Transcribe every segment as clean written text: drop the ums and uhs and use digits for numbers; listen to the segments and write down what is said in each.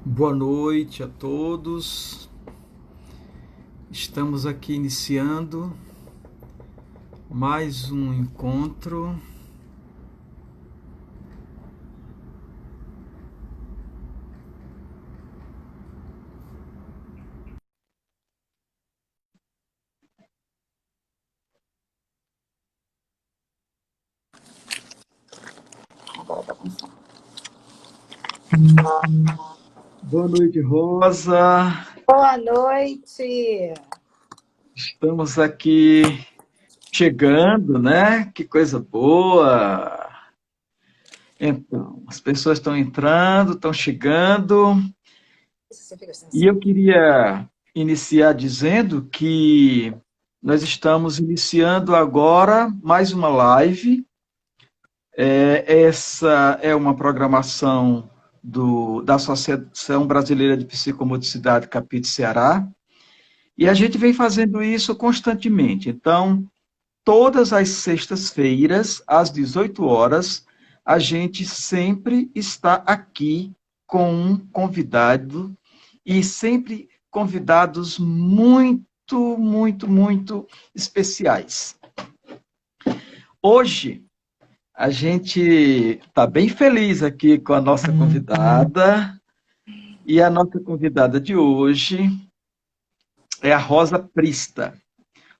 Boa noite a todos. Estamos aqui iniciando mais um encontro. Boa noite, Rosa. Boa noite. Estamos aqui chegando, né? Que coisa boa. Então, as pessoas estão entrando, estão chegando. E eu queria iniciar dizendo que nós estamos iniciando agora mais uma live. Essa é uma programação da Associação Brasileira de Psicomotricidade Capite Ceará, e a gente vem fazendo isso constantemente. Então, todas as sextas-feiras, às 18 horas, a gente sempre está aqui com um convidado, e sempre convidados muito, muito, muito especiais. Hoje, a gente está bem feliz aqui com a nossa convidada, e a nossa convidada de hoje é a Rosa Prista.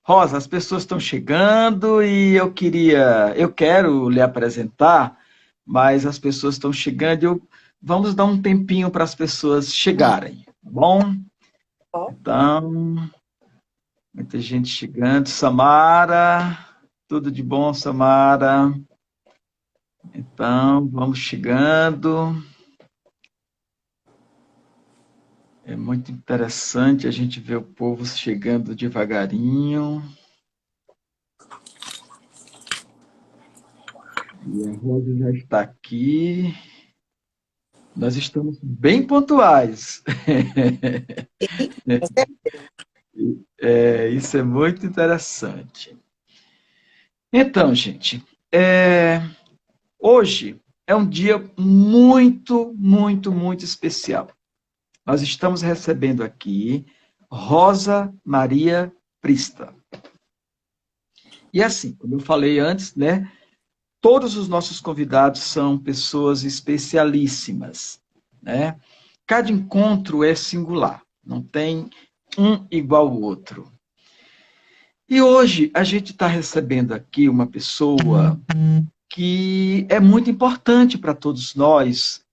Rosa, as pessoas estão chegando e eu quero lhe apresentar, mas as pessoas estão chegando e vamos dar um tempinho para as pessoas chegarem, tá bom? Então, muita gente chegando. Samara, tudo de bom, Samara? Então, vamos chegando. É muito interessante a gente ver o povo chegando devagarinho. E a Rosa já está aqui. Nós estamos bem pontuais. Isso é muito interessante. Então, gente, hoje é um dia muito, muito, muito especial. Nós estamos recebendo aqui Rosa Maria Prista. E assim, como eu falei antes, né? Todos os nossos convidados são pessoas especialíssimas, né? Cada encontro é singular, não tem um igual ao outro. E hoje a gente está recebendo aqui uma pessoa que é muito importante para todos nós,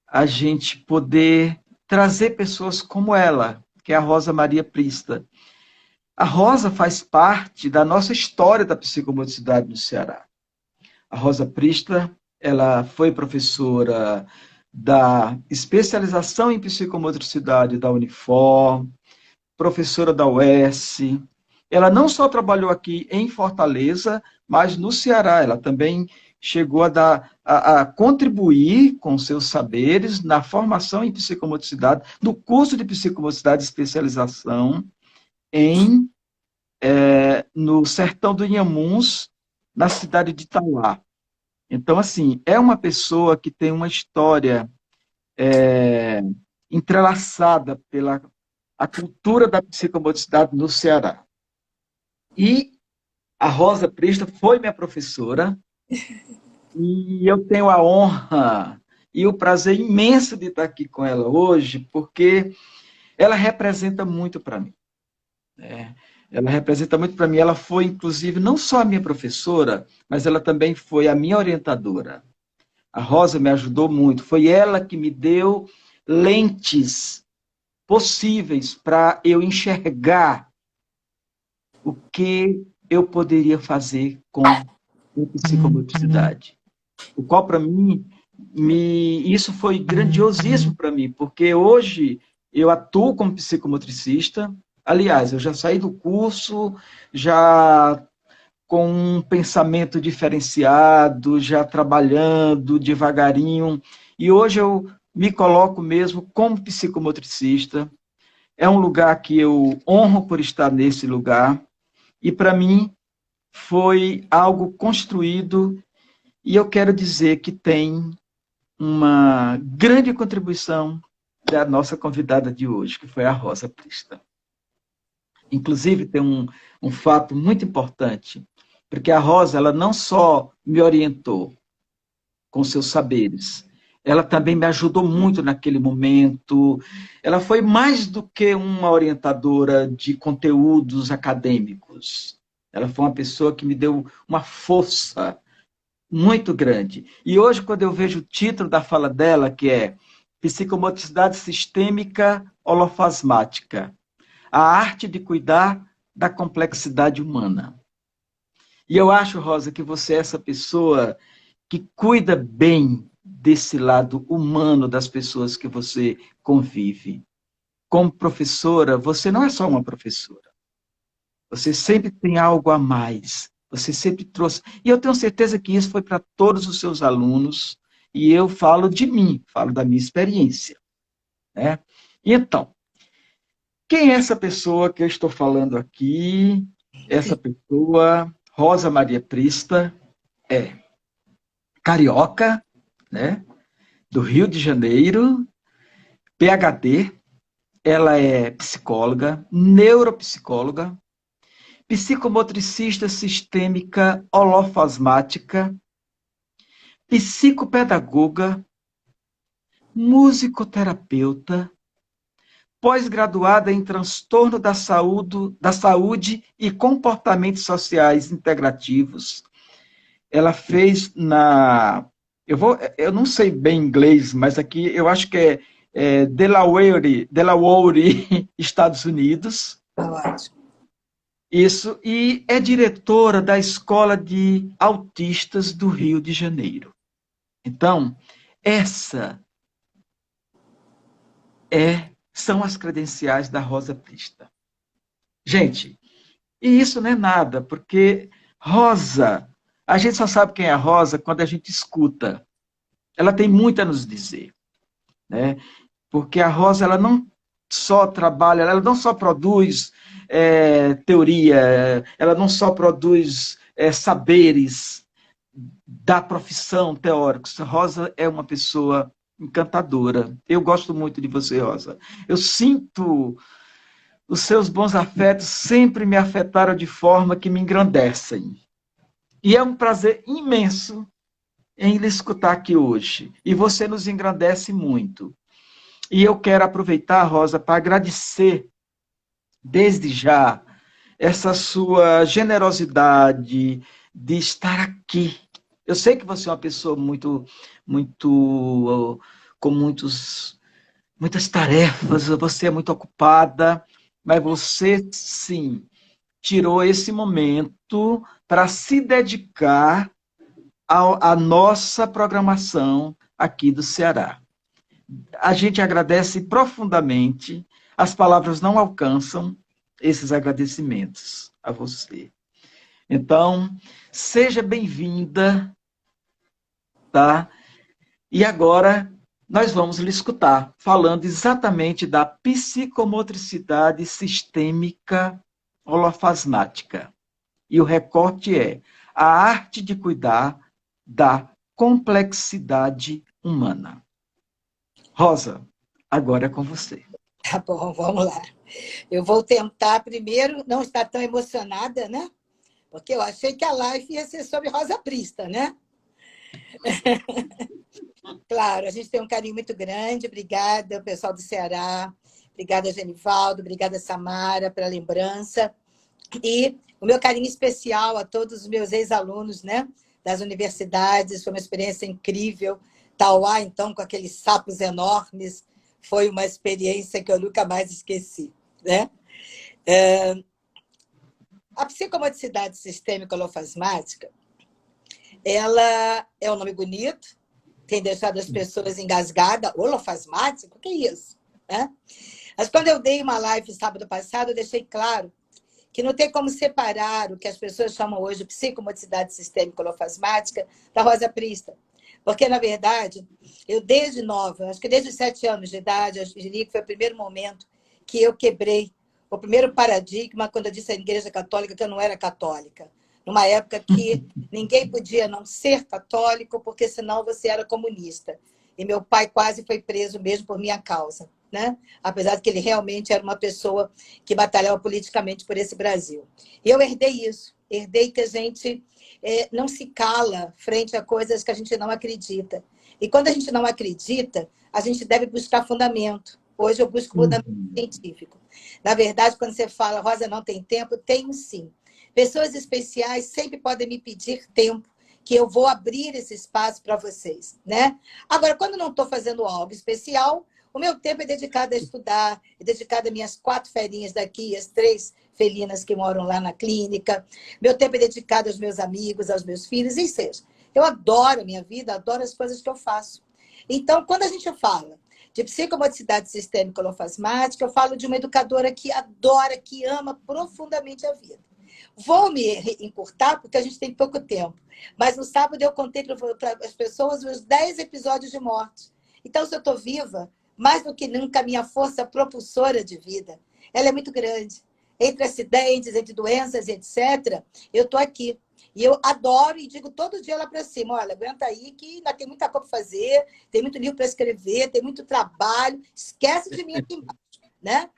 a gente poder trazer pessoas como ela, que é a Rosa Maria Prista. A Rosa faz parte da nossa história da psicomotricidade no Ceará. A Rosa Prista, ela foi professora da especialização em psicomotricidade da Unifor, professora da UES. Ela não só trabalhou aqui em Fortaleza, mas no Ceará. Ela também chegou a contribuir com seus saberes na formação em psicomotricidade, no curso de psicomotricidade de especialização no sertão do Inhamuns, na cidade de Itauá. Então, assim, é uma pessoa que tem uma história entrelaçada pela a cultura da psicomotricidade no Ceará. E a Rosa Presta foi minha professora, e eu tenho a honra e o prazer imenso de estar aqui com ela hoje, porque ela representa muito para mim. Né? Ela representa muito para mim. Ela foi, inclusive, não só a minha professora, mas ela também foi a minha orientadora. A Rosa me ajudou muito. Foi ela que me deu lentes possíveis para eu enxergar o que eu poderia fazer com a psicomotricidade. O qual, para mim, isso foi grandiosíssimo para mim, porque hoje eu atuo como psicomotricista. Aliás, eu já saí do curso, já com um pensamento diferenciado, já trabalhando devagarinho, e hoje eu me coloco mesmo como psicomotricista. É um lugar que eu honro por estar nesse lugar, e para mim foi algo construído, e eu quero dizer que tem uma grande contribuição da nossa convidada de hoje, que foi a Rosa Prista. Inclusive, tem um fato muito importante, porque a Rosa, ela não só me orientou com seus saberes, ela também me ajudou muito naquele momento. Ela foi mais do que uma orientadora de conteúdos acadêmicos. Ela foi uma pessoa que me deu uma força muito grande. E hoje, quando eu vejo o título da fala dela, que é Psicomotricidade Sistêmica Holofasmática, a arte de cuidar da complexidade humana. E eu acho, Rosa, que você é essa pessoa que cuida bem desse lado humano das pessoas que você convive. Como professora, você não é só uma professora. Você sempre tem algo a mais. Você sempre trouxe. E eu tenho certeza que isso foi para todos os seus alunos. E eu falo de mim, falo da minha experiência. Né? Então, quem é essa pessoa que eu estou falando aqui? Essa pessoa, Rosa Maria Prista, é carioca, né? Do Rio de Janeiro, PhD, ela é psicóloga, neuropsicóloga, psicomotricista sistêmica holofasmática, psicopedagoga, musicoterapeuta, pós-graduada em transtorno da saúde e comportamentos sociais integrativos. Ela fez eu não sei bem inglês, mas aqui eu acho que é Delaware, Estados Unidos. Ótimo. Isso, e é diretora da Escola de Autistas do Rio de Janeiro. Então, essa são as credenciais da Rosa Prista. Gente, e isso não é nada, porque Rosa, a gente só sabe quem é a Rosa quando a gente escuta. Ela tem muito a nos dizer, né? Porque a Rosa, ela não só trabalha, ela não só produz teoria, ela não só produz saberes da profissão teóricos. Rosa é uma pessoa encantadora. Eu gosto muito de você, Rosa. Eu sinto os seus bons afetos sempre me afetaram de forma que me engrandecem. E é um prazer imenso em lhe escutar aqui hoje. E você nos engrandece muito. E eu quero aproveitar, Rosa, para agradecer desde já essa sua generosidade de estar aqui. Eu sei que você é uma pessoa muito com muitas tarefas, você é muito ocupada, mas você sim tirou esse momento para se dedicar à nossa programação aqui do Ceará. A gente agradece profundamente, as palavras não alcançam esses agradecimentos a você. Então, seja bem-vinda, tá? E agora nós vamos lhe escutar, falando exatamente da psicomotricidade sistêmica holofasmática. E o recorte é a arte de cuidar da complexidade humana. Rosa, agora é com você. Tá bom, vamos lá. Eu vou tentar primeiro não estar tão emocionada, né? Porque eu achei que a live ia ser sobre Rosa Prista, né? Claro, a gente tem um carinho muito grande. Obrigada, pessoal do Ceará. Obrigada, Genivaldo. Obrigada, Samara, pela lembrança. E o meu carinho especial a todos os meus ex-alunos, né? Das universidades. Foi uma experiência incrível. Tauá, então, com aqueles sapos enormes, foi uma experiência que eu nunca mais esqueci, né? A psicomotricidade sistêmica holofasmática, ela é um nome bonito, tem deixado as pessoas engasgadas. Holofasmático? O que é isso? Né? Mas quando eu dei uma live sábado passado, eu deixei claro que não tem como separar o que as pessoas chamam hoje de psicomotricidade sistêmica holofasmática da Rosa Prista. Porque, na verdade, eu desde nova, acho que desde os 7 anos de idade, eu diria que foi o primeiro momento que eu quebrei o primeiro paradigma quando eu disse à Igreja Católica que eu não era católica. Numa época que ninguém podia não ser católico, porque senão você era comunista. e meu pai quase foi preso mesmo por minha causa, né? Apesar de que ele realmente era uma pessoa que batalhava politicamente por esse Brasil. E eu herdei isso, herdei que a gente não se cala frente a coisas que a gente não acredita. E quando a gente não acredita, a gente deve buscar fundamento. Hoje eu busco fundamento científico. Na verdade, quando você fala, Rosa, não tem tempo, tenho sim. Pessoas especiais sempre podem me pedir tempo, que eu vou abrir esse espaço para vocês, né? Agora, quando não estou fazendo algo especial, o meu tempo é dedicado a estudar, é dedicado às minhas 4 ferinhas daqui, as 3 felinas que moram lá na clínica. Meu tempo é dedicado aos meus amigos, aos meus filhos, e seja. Eu adoro a minha vida, adoro as coisas que eu faço. Então, quando a gente fala de psicomodicidade sistêmica holofasmática, eu falo de uma educadora que adora, que ama profundamente a vida. Vou me encurtar, porque a gente tem pouco tempo. Mas no sábado eu contei para as pessoas os 10 episódios de morte. Então, se eu estou viva, mais do que nunca, a minha força propulsora de vida, ela é muito grande. Entre acidentes, entre doenças, etc., eu estou aqui. E eu adoro e digo todo dia lá para cima, olha, aguenta aí que ainda tem muita coisa para fazer, tem muito livro para escrever, tem muito trabalho, esquece de mim aqui embaixo, né?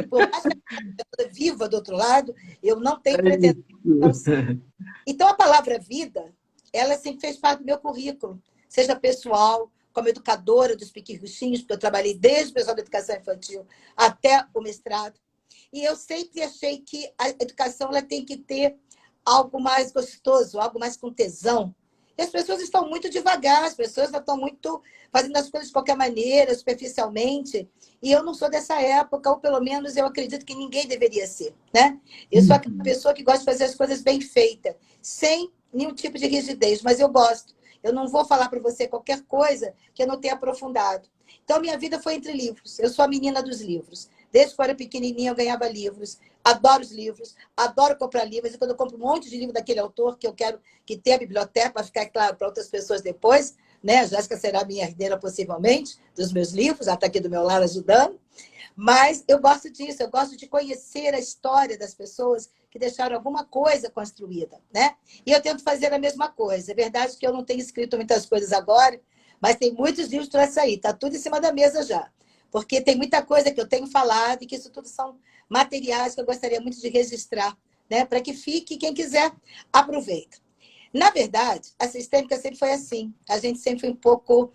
Por mais que eu esteja viva do outro lado, eu não tenho pretensão. Então, a palavra vida, ela sempre fez parte do meu currículo, seja pessoal, como educadora dos piquirruchinhos, porque eu trabalhei desde o pessoal da educação infantil até o mestrado. E eu sempre achei que a educação ela tem que ter algo mais gostoso, algo mais com tesão. E as pessoas estão muito devagar, as pessoas estão muito fazendo as coisas de qualquer maneira, superficialmente. E eu não sou dessa época, ou pelo menos eu acredito que ninguém deveria ser, né? Eu sou aquela pessoa que gosta de fazer as coisas bem feitas, sem nenhum tipo de rigidez, mas eu gosto. Eu não vou falar para você qualquer coisa que eu não tenha aprofundado. Então, minha vida foi entre livros. Eu sou a menina dos livros. Desde que eu era pequenininha, eu ganhava livros. Adoro os livros, adoro comprar livros. E quando eu compro um monte de livro daquele autor, que eu quero que tenha a biblioteca, para ficar claro para outras pessoas depois, né? A Jéssica será minha herdeira, possivelmente, dos meus livros, ela está aqui do meu lado ajudando. Mas eu gosto disso, eu gosto de conhecer a história das pessoas que deixaram alguma coisa construída, né? E eu tento fazer a mesma coisa. É verdade que eu não tenho escrito muitas coisas agora, mas tem muitos livros para sair, está tudo em cima da mesa já. Porque tem muita coisa que eu tenho falado e que isso tudo são materiais que eu gostaria muito de registrar, né? Para que fique, quem quiser, aproveita. Na verdade, a sistêmica sempre foi assim. A gente sempre foi um pouco,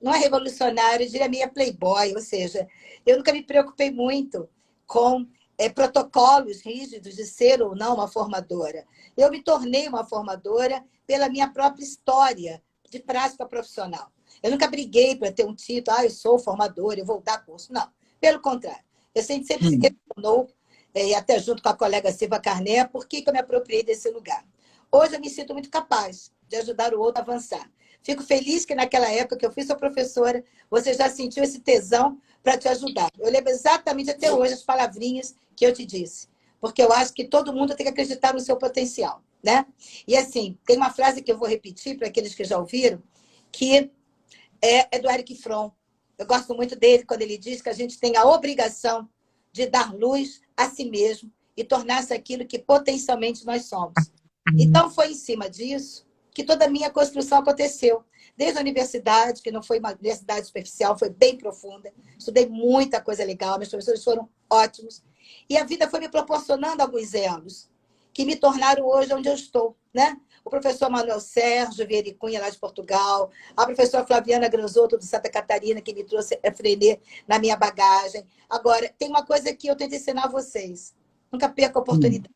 não é revolucionário, eu diria meio playboy, ou seja, eu nunca me preocupei muito com protocolos rígidos de ser ou não uma formadora. Eu me tornei uma formadora pela minha própria história de prática profissional. Eu nunca briguei para ter um título, eu sou formadora, eu vou dar curso. Não, pelo contrário. Eu sempre se questionou, e até junto com a colega Silva Carné, por que eu me apropriei desse lugar. Hoje eu me sinto muito capaz de ajudar o outro a avançar. Fico feliz que naquela época que eu fui sua professora, você já sentiu esse tesão para te ajudar. Eu lembro exatamente até hoje as palavrinhas que eu te disse, porque eu acho que todo mundo tem que acreditar no seu potencial, né? E assim, tem uma frase que eu vou repetir para aqueles que já ouviram, que é do Eric Fromm. Eu gosto muito dele quando ele diz que a gente tem a obrigação de dar luz a si mesmo e tornar-se aquilo que potencialmente nós somos. Então, foi em cima disso que toda a minha construção aconteceu. Desde a universidade, que não foi uma universidade superficial, foi bem profunda. Estudei muita coisa legal, meus professores foram ótimos. E a vida foi me proporcionando alguns elos que me tornaram hoje onde eu estou, né? O professor Manuel Sérgio Vieira e Cunha, lá de Portugal, a professora Flaviana Granzotto, de Santa Catarina, que me trouxe a Frenê na minha bagagem. Agora, tem uma coisa que eu tento ensinar a vocês. Nunca perca a oportunidade.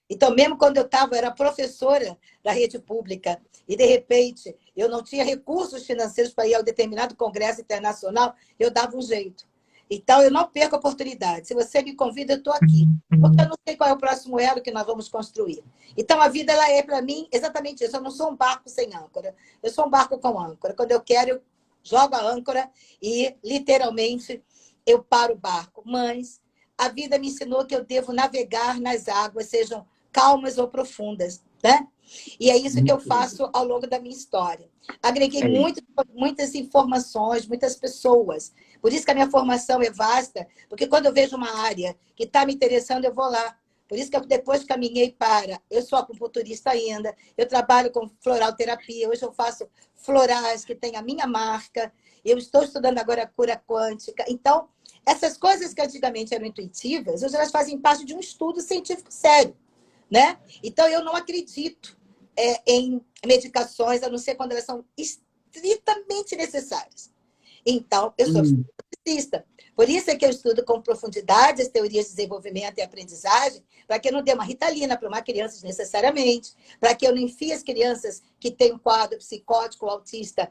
Então, mesmo quando eu era professora da rede pública e, de repente, eu não tinha recursos financeiros para ir ao determinado congresso internacional, eu dava um jeito. Então, eu não perco a oportunidade. Se você me convida, eu estou aqui. Porque eu não sei qual é o próximo elo que nós vamos construir. Então, a vida ela é, para mim, exatamente isso. Eu não sou um barco sem âncora. Eu sou um barco com âncora. Quando eu quero, eu jogo a âncora e, literalmente, eu paro o barco. Mas a vida me ensinou que eu devo navegar nas águas, sejam calmas ou profundas, né? E é isso que eu faço ao longo da minha história. Agreguei muitas informações, muitas pessoas. Por isso que a minha formação é vasta, porque quando eu vejo uma área que está me interessando, eu vou lá. Por isso que eu depois caminhei para... Eu sou acupunturista ainda, eu trabalho com floral terapia, hoje eu faço florais que tem a minha marca, eu estou estudando agora a cura quântica. Então, essas coisas que antigamente eram intuitivas, hoje elas fazem parte de um estudo científico sério, né? Então, eu não acredito em medicações, a não ser quando elas são estritamente necessárias. Então, eu sou psicomotricista. Por isso é que eu estudo com profundidade as teorias de desenvolvimento e aprendizagem, para que eu não dê uma ritalina para uma criança desnecessariamente, para que eu não enfie as crianças que têm um quadro psicótico, autista,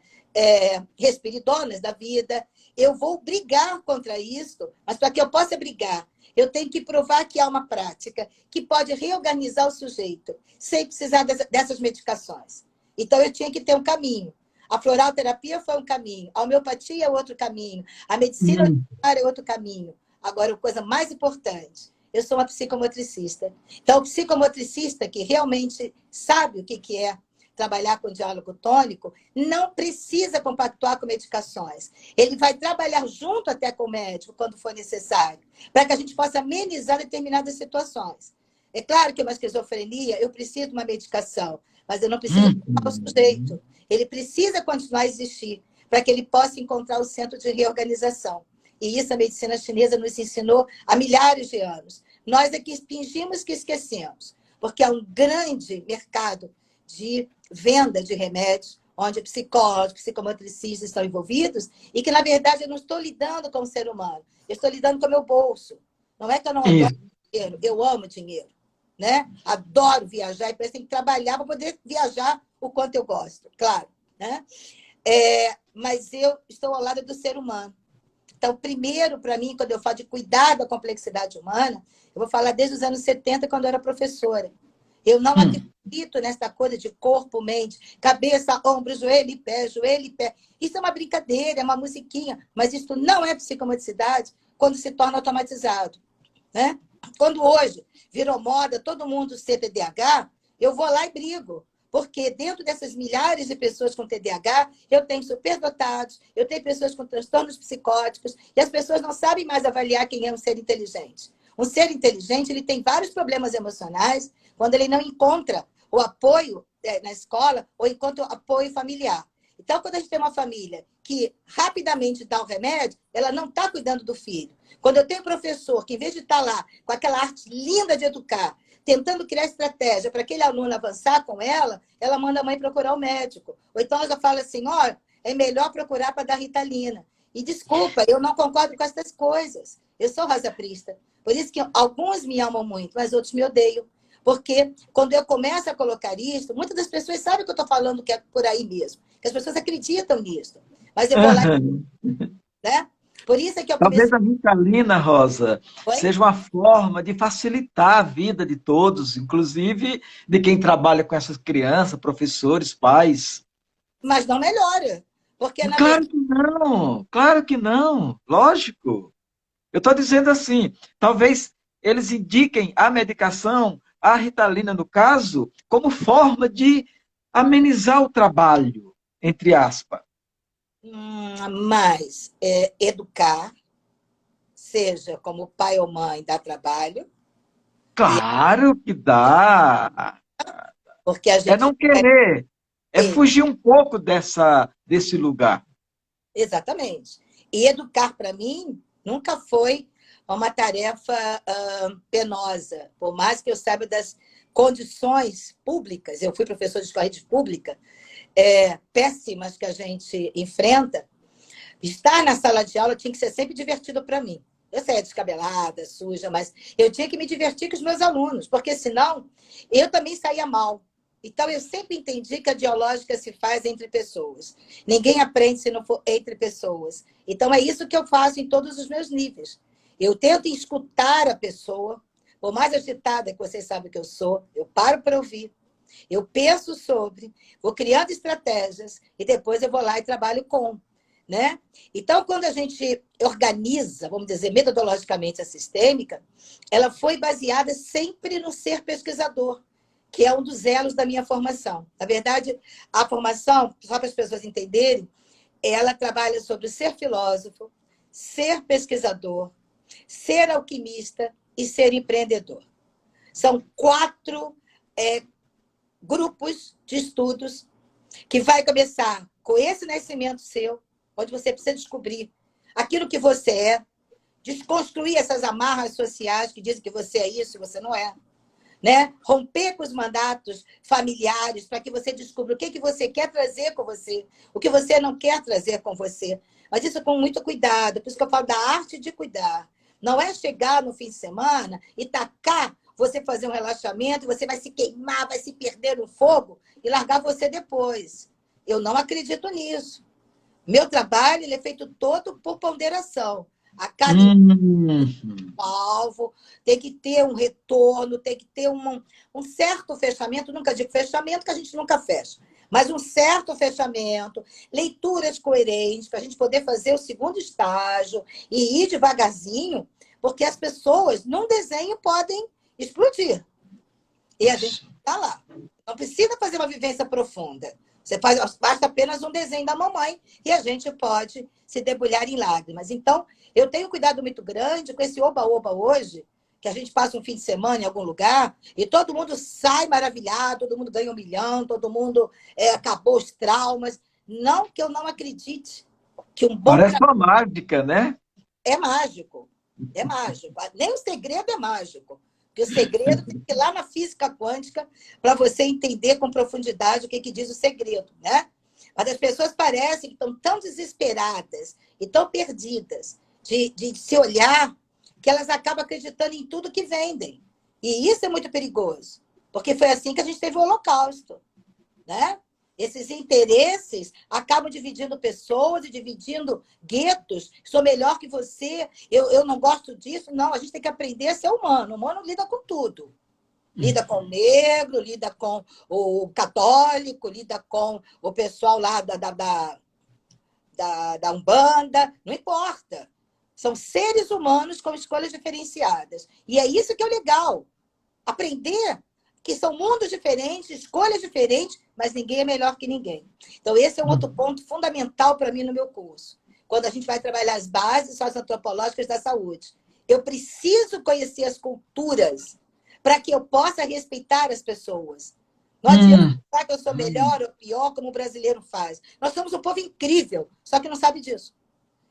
respiridonas da vida. Eu vou brigar contra isso, mas para que eu possa brigar, eu tenho que provar que há uma prática que pode reorganizar o sujeito, sem precisar dessas medicações. Então, eu tinha que ter um caminho. A floral terapia foi um caminho, a homeopatia é outro caminho, a medicina é outro caminho. Agora, a coisa mais importante, eu sou uma psicomotricista. Então, o psicomotricista que realmente sabe o que é trabalhar com diálogo tônico, não precisa compactuar com medicações. Ele vai trabalhar junto até com o médico, quando for necessário, para que a gente possa amenizar determinadas situações. É claro que uma esquizofrenia, eu preciso de uma medicação, mas eu não preciso tomar o sujeito. Ele precisa continuar a existir para que ele possa encontrar o centro de reorganização. E isso a medicina chinesa nos ensinou há milhares de anos. Nós é que fingimos que esquecemos, porque há um grande mercado de venda de remédios, onde psicólogos, psicomotricistas estão envolvidos, e que, na verdade, eu não estou lidando com o ser humano, eu estou lidando com o meu bolso. Não é que eu não adoro dinheiro, eu amo dinheiro, né? Adoro viajar, e parece que tem que trabalhar para poder viajar o quanto eu gosto, claro, né? Mas eu estou ao lado do ser humano. Então, primeiro, para mim, quando eu falo de cuidar da complexidade humana, eu vou falar desde os anos 70, quando eu era professora. Eu não acredito nessa coisa de corpo, mente, cabeça, ombro, joelho e pé, joelho e pé. Isso é uma brincadeira, é uma musiquinha, mas isso não é psicomotricidade quando se torna automatizado, né? Quando hoje virou moda todo mundo ser TDAH, eu vou lá e brigo. Porque dentro dessas milhares de pessoas com TDAH, eu tenho superdotados, eu tenho pessoas com transtornos psicóticos, e as pessoas não sabem mais avaliar quem é um ser inteligente. Um ser inteligente, ele tem vários problemas emocionais quando ele não encontra o apoio na escola ou encontra o apoio familiar. Então, quando a gente tem uma família que rapidamente dá o remédio, ela não está cuidando do filho. Quando eu tenho um professor que, em vez de estar lá com aquela arte linda de educar, tentando criar estratégia para aquele aluno avançar com ela, ela manda a mãe procurar o médico. Ou então ela fala assim, ó, é melhor procurar para dar ritalina. E desculpa, eu não concordo com essas coisas. Eu sou rasaprista. Por isso que alguns me amam muito, mas outros me odeiam. Porque quando eu começo a colocar isso, muitas das pessoas sabem que eu estou falando que é por aí mesmo. Que as pessoas acreditam nisso. Mas eu vou lá, né? Por isso é que eu Talvez comecei... a Ritalina, Rosa, Oi? seja uma forma de facilitar a vida de todos, inclusive de quem trabalha com essas crianças, professores, pais. Mas não melhora. Porque, na Claro verdade... que não, claro que não, lógico. Eu estou dizendo assim, talvez eles indiquem a medicação, a Ritalina no caso, como forma de amenizar o trabalho, entre aspas. Mas educar, seja como pai ou mãe, dá trabalho, e Claro que dá. porque a É gente não querer, é fugir um pouco desse lugar. exatamente. E educar, para mim, nunca foi uma tarefa penosa, por mais que eu saiba das condições públicas, eu fui professora de escola de pública, péssimas que a gente enfrenta, estar na sala de aula tinha que ser sempre divertido para mim. Eu saía descabelada, suja, mas eu tinha que me divertir com os meus alunos, porque senão eu também saía mal. Então, eu sempre entendi que a dialógica se faz entre pessoas. Ninguém aprende se não for entre pessoas. Então, é isso que eu faço em todos os meus níveis. Eu tento escutar a pessoa, por mais agitada que vocês sabem que eu sou, eu paro para ouvir, eu penso sobre, vou criando estratégias e depois eu vou lá e trabalho com. Né? Então, quando a gente organiza, vamos dizer, metodologicamente a sistêmica, ela foi baseada sempre no ser pesquisador, que é um dos elos da minha formação. Na verdade, a formação, só para as pessoas entenderem, ela trabalha sobre ser filósofo, ser pesquisador, ser alquimista e ser empreendedor. São 4 grupos de estudos que vai começar com esse nascimento seu, onde você precisa descobrir aquilo que você é, desconstruir essas amarras sociais que dizem que você é isso e você não é, né? Romper com os mandatos familiares para que você descubra o que você quer trazer com você, o que você não quer trazer com você. Mas isso com muito cuidado, por isso que eu falo da arte de cuidar. Não é chegar no fim de semana e tacar você fazer um relaxamento, você vai se queimar, vai se perder no fogo e largar você depois. Eu não acredito nisso. Meu trabalho ele é feito todo por ponderação. A cada alvo, tem que ter um retorno, tem que ter um certo fechamento, nunca digo fechamento, que a gente nunca fecha, mas um certo fechamento, leituras coerentes, para a gente poder fazer o segundo estágio e ir devagarzinho, porque as pessoas, num desenho, podem explodir. E a gente está lá. Não precisa fazer uma vivência profunda. Você faz, basta apenas um desenho da mamãe e a gente pode se debulhar em lágrimas. Então, eu tenho um cuidado muito grande com esse oba-oba hoje, que a gente passa um fim de semana em algum lugar e todo mundo sai maravilhado, todo mundo ganha 1 milhão, todo mundo acabou os traumas. Não que eu não acredite que um bom Parece uma mágica, né? é mágico. É mágico. Nem o segredo é mágico. Porque o segredo tem que ir lá na física quântica para você entender com profundidade o que diz o segredo, né? Mas as pessoas parecem que estão tão desesperadas e tão perdidas de se olhar que elas acabam acreditando em tudo que vendem. E isso é muito perigoso. Porque foi assim que a gente teve o Holocausto, né? Esses interesses acabam dividindo pessoas e dividindo guetos. Sou melhor que você, eu não gosto disso. Não, a gente tem que aprender a ser humano. O humano lida com tudo. Lida com o negro, lida com o católico, lida com o pessoal lá da Umbanda. Não importa. São seres humanos com escolhas diferenciadas. E é isso que é o legal. Aprender que são mundos diferentes, escolhas diferentes, mas ninguém é melhor que ninguém. Então, esse é um outro ponto fundamental para mim no meu curso. Quando a gente vai trabalhar as bases socioantropológicas da saúde. Eu preciso conhecer as culturas para que eu possa respeitar as pessoas. Não adianta falar que eu sou melhor ou pior, como o brasileiro faz. Nós somos um povo incrível, só que não sabe disso.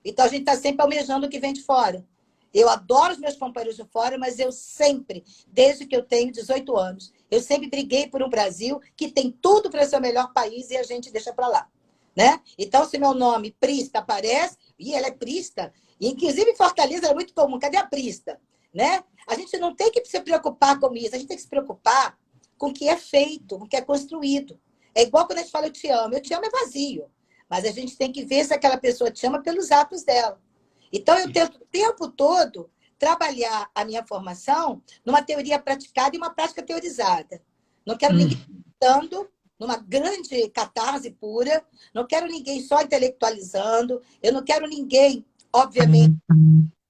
Então, a gente está sempre almejando o que vem de fora. Eu adoro os meus companheiros de fora, mas eu sempre, desde que eu tenho 18 anos, eu sempre briguei por um Brasil que tem tudo para ser o melhor país e a gente deixa para lá, né? Então, se meu nome Prista aparece, e ela é Prista, e inclusive em Fortaleza é muito comum, cadê a Prista? Né? A gente não tem que se preocupar com isso, a gente tem que se preocupar com o que é feito, com o que é construído. É igual quando a gente fala eu te amo é vazio, mas a gente tem que ver se aquela pessoa te ama pelos atos dela. Então, eu tento o tempo todo trabalhar a minha formação numa teoria praticada e uma prática teorizada. Não quero ninguém estando numa grande catarse pura, não quero ninguém só intelectualizando, eu não quero ninguém, obviamente,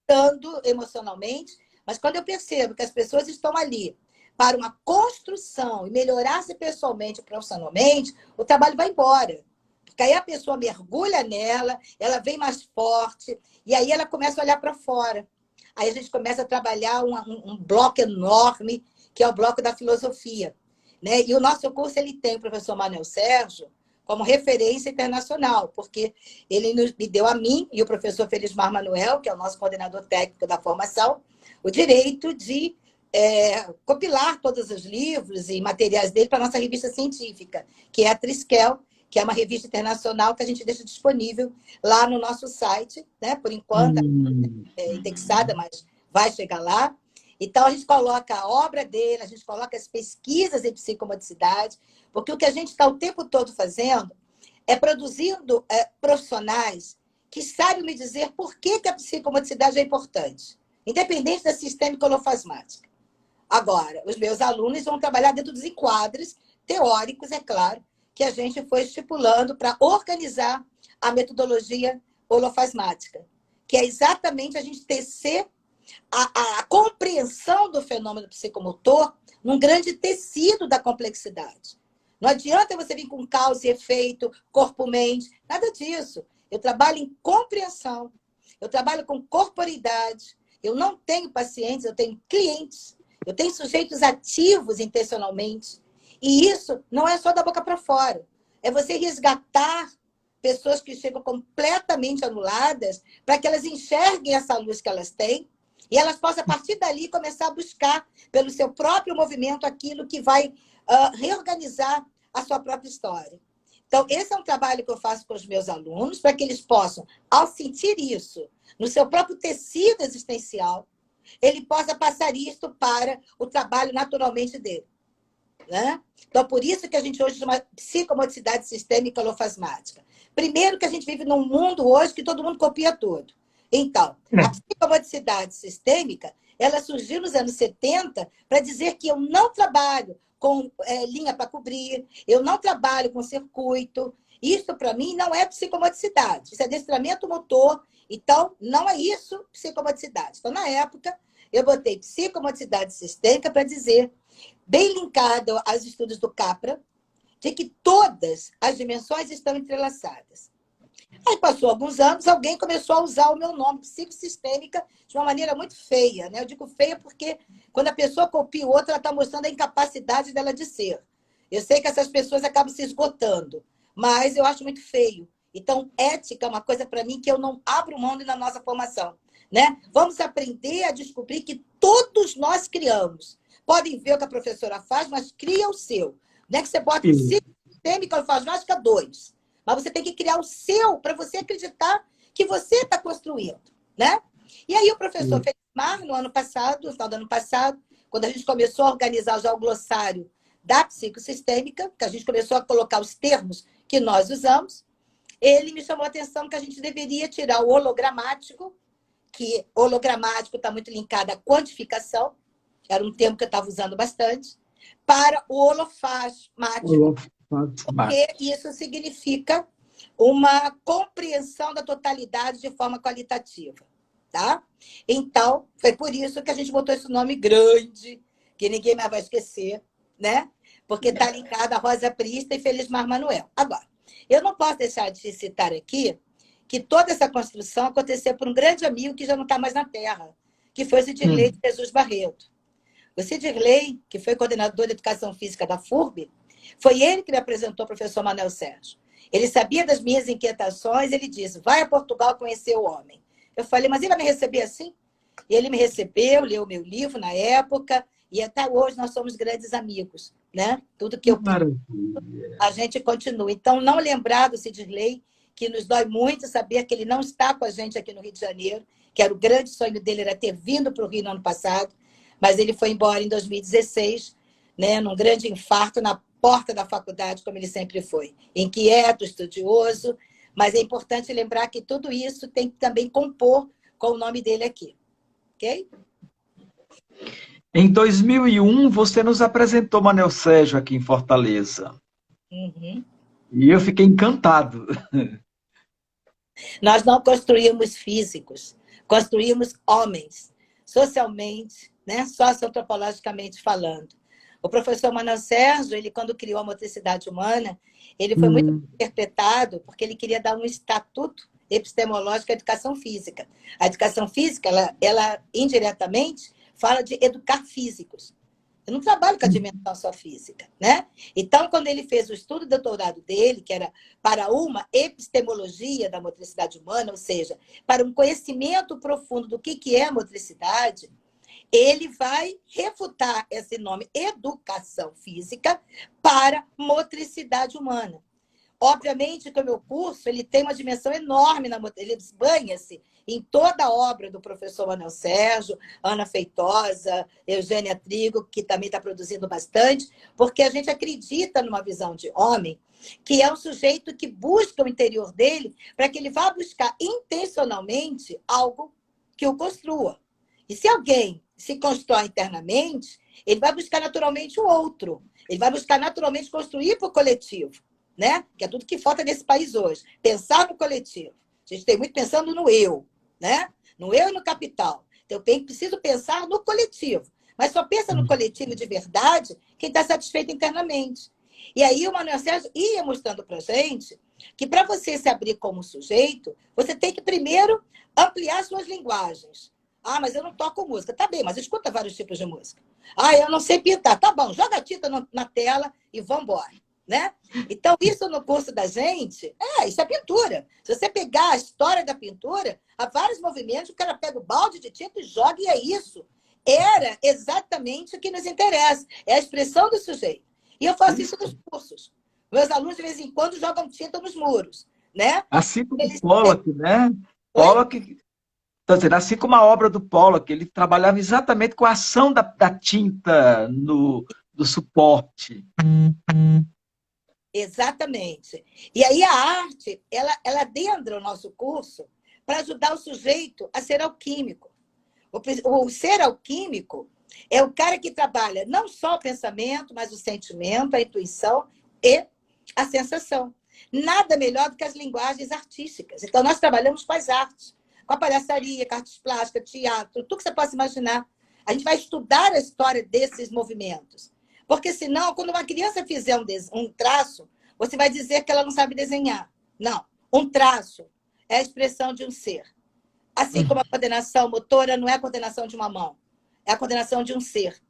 estando emocionalmente, mas quando eu percebo que as pessoas estão ali para uma construção e melhorar-se pessoalmente e profissionalmente, o trabalho vai embora. Porque aí a pessoa mergulha nela, ela vem mais forte, e aí ela começa a olhar para fora. Aí a gente começa a trabalhar um bloco enorme, que é o bloco da filosofia. Né? E o nosso curso ele tem o professor Manuel Sérgio como referência internacional, porque ele me deu a mim e o professor Felismar Manuel, que é o nosso coordenador técnico da formação, o direito de compilar todos os livros e materiais dele para a nossa revista científica, que é a Triskel, que é uma revista internacional que a gente deixa disponível lá no nosso site, né? Por enquanto, é indexada, mas vai chegar lá. Então, a gente coloca a obra dele, a gente coloca as pesquisas em psicomodicidade, porque o que a gente está o tempo todo fazendo é produzindo profissionais que sabem me dizer por que a psicomodicidade é importante, independente da sistêmica holofasmática. Agora, os meus alunos vão trabalhar dentro dos enquadres teóricos, é claro, que a gente foi estipulando para organizar a metodologia holofasmática, que é exatamente a gente tecer a compreensão do fenômeno psicomotor num grande tecido da complexidade. Não adianta você vir com causa e efeito, corpo-mente, nada disso. Eu trabalho em compreensão, eu trabalho com corporeidade, eu não tenho pacientes, eu tenho clientes Eu tenho sujeitos ativos intencionalmente. E isso não é só da boca para fora. É você resgatar pessoas que chegam completamente anuladas para que elas enxerguem essa luz que elas têm e elas possam, a partir dali, começar a buscar, pelo seu próprio movimento, aquilo que vai reorganizar a sua própria história. Então, esse é um trabalho que eu faço com os meus alunos, para que eles possam, ao sentir isso no seu próprio tecido existencial, ele possa passar isso para o trabalho naturalmente dele. Né? Então, por isso que a gente hoje chama psicomodicidade sistêmica holofasmática. Primeiro que a gente vive num mundo hoje que todo mundo copia tudo. Então, a psicomodicidade sistêmica, ela surgiu nos anos 70 para dizer que eu não trabalho com linha para cobrir, eu não trabalho com circuito. Isso, para mim, não é psicomodicidade. Isso é adestramento motor. Então, não é isso psicomodicidade. Então, na época, eu botei psicomodicidade sistêmica para dizer, bem linkado aos estudos do Capra, de que todas as dimensões estão entrelaçadas. Aí passou alguns anos, alguém começou a usar o meu nome, psicossistêmica, de uma maneira muito feia. Né? Eu digo feia porque quando a pessoa copia o outro, ela está mostrando a incapacidade dela de ser. Eu sei que essas pessoas acabam se esgotando, mas eu acho muito feio. Então, ética é uma coisa para mim que eu não abro mão na nossa formação. Né? Vamos aprender a descobrir que todos nós criamos. Podem ver o que a professora faz, mas cria o seu. Não é que você bota psicosistêmica holofasmática 2. Mas você tem que criar o seu para você acreditar que você está construindo. Né? E aí o professor Felismar, no ano passado, no final do ano passado, quando a gente começou a organizar já o glossário da psicossistêmica, que a gente começou a colocar os termos que nós usamos, ele me chamou a atenção que a gente deveria tirar o hologramático, que hologramático está muito linkado à quantificação, era um termo que eu estava usando bastante, para o holofasmático, porque isso significa uma compreensão da totalidade de forma qualitativa. Tá? Então, foi por isso que a gente botou esse nome grande, que ninguém mais vai esquecer, né? Porque está ligado a Rosa Prista e Felismar Manuel. Agora, eu não posso deixar de citar aqui que toda essa construção aconteceu por um grande amigo que já não está mais na Terra, que foi o Cidirley de Jesus Barreto. O Cidirley, que foi coordenador de Educação Física da FURB, foi ele que me apresentou o professor Manuel Sérgio. Ele sabia das minhas inquietações, ele disse, vai a Portugal conhecer o homem. Eu falei, mas ele vai me receber assim? E ele me recebeu, leu o meu livro na época, e até hoje nós somos grandes amigos. Né? Tudo que eu penso, a gente continua. Então, não lembrar do Cidirley, que nos dói muito saber que ele não está com a gente aqui no Rio de Janeiro, que era o grande sonho dele, era ter vindo para o Rio no ano passado, mas ele foi embora em 2016, né, num grande infarto na porta da faculdade, como ele sempre foi. Inquieto, estudioso, mas é importante lembrar que tudo isso tem que também compor com o nome dele aqui. Ok? Em 2001, você nos apresentou Manuel Sérgio aqui em Fortaleza. E eu fiquei encantado. Nós não construímos físicos, construímos homens, socialmente, né? Socioantropologicamente falando. O professor Manuel Sérgio, ele, quando criou a motricidade humana, ele foi muito interpretado porque ele queria dar um estatuto epistemológico à educação física. A educação física, ela indiretamente fala de educar físicos. Eu não trabalho com a dimensão só física, né? Então, quando ele fez o estudo de doutorado dele, que era para uma epistemologia da motricidade humana, ou seja, para um conhecimento profundo do que é a motricidade, ele vai refutar esse nome educação física para motricidade humana. Obviamente que o meu curso ele tem uma dimensão enorme, ele banha-se em toda a obra do professor Manuel Sérgio, Ana Feitosa, Eugênia Trigo, que também está produzindo bastante, porque a gente acredita numa visão de homem, que é um sujeito que busca o interior dele para que ele vá buscar intencionalmente algo que o construa. E se alguém se constrói internamente, ele vai buscar naturalmente o outro. Ele vai buscar naturalmente construir para o coletivo. Né? Que é tudo que falta nesse país hoje. Pensar no coletivo. A gente tem muito pensando no eu, né? No eu e no capital. Então, eu preciso pensar no coletivo. Mas só pensa no coletivo de verdade quem está satisfeito internamente. E aí o Manuel Sérgio ia mostrando para a gente que para você se abrir como sujeito, você tem que primeiro ampliar suas linguagens. Ah, mas eu não toco música. Tá bem, mas escuta vários tipos de música. Ah, eu não sei pintar. Tá bom, joga a tinta na tela e vamos embora. Né? Então, isso no curso da gente, isso é pintura. Se você pegar a história da pintura, há vários movimentos, o cara pega o balde de tinta e joga, e é isso. Era exatamente o que nos interessa. É a expressão do sujeito. E eu faço isso nos cursos. Meus alunos, de vez em quando, jogam tinta nos muros. Né? Assim como Eles... Pollock, né? Oi? Pollock, tá dizendo, assim como a obra do Pollock, ele trabalhava exatamente com a ação da tinta no suporte. Exatamente. E aí a arte, ela adentra o nosso curso para ajudar o sujeito a ser alquímico. O ser alquímico é o cara que trabalha não só o pensamento, mas o sentimento, a intuição e a sensação. Nada melhor do que as linguagens artísticas. Então, nós trabalhamos com as artes, com a palhaçaria, com artes plásticas, teatro, tudo que você possa imaginar. A gente vai estudar a história desses movimentos. Porque, senão, quando uma criança fizer um traço, você vai dizer que ela não sabe desenhar. Não. Um traço é a expressão de um ser. Assim como a coordenação motora não é a coordenação de uma mão, é a coordenação de um ser.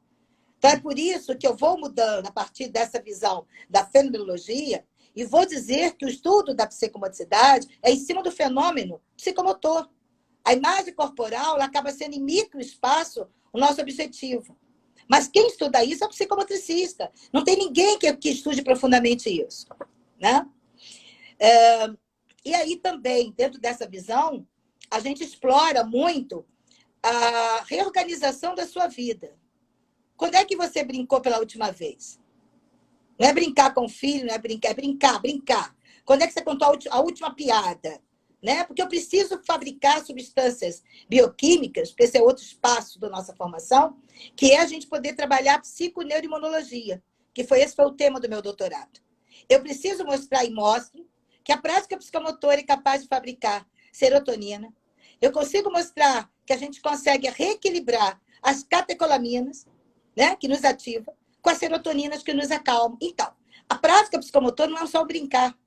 Então, é por isso que eu vou mudando a partir dessa visão da fenomenologia e vou dizer que o estudo da psicomotricidade é em cima do fenômeno psicomotor. A imagem corporal ela acaba sendo em microespaço o nosso objetivo. Mas quem estuda isso é o psicomotricista. Não tem ninguém que estude profundamente isso. Né? E aí também, dentro dessa visão, a gente explora muito a reorganização da sua vida. Quando é que você brincou pela última vez? Não é brincar com o filho, não é brincar, é brincar. Quando é que você contou a última piada? Né? Porque eu preciso fabricar substâncias bioquímicas, porque esse é outro espaço da nossa formação, que é a gente poder trabalhar psiconeuroimunologia, que esse foi o tema do meu doutorado. Eu preciso mostrar e mostro que a prática psicomotora é capaz de fabricar serotonina. Eu consigo mostrar que a gente consegue reequilibrar as catecolaminas, né, que nos ativam, com as serotoninas que nos acalmam. Então, a prática psicomotora não é só brincar.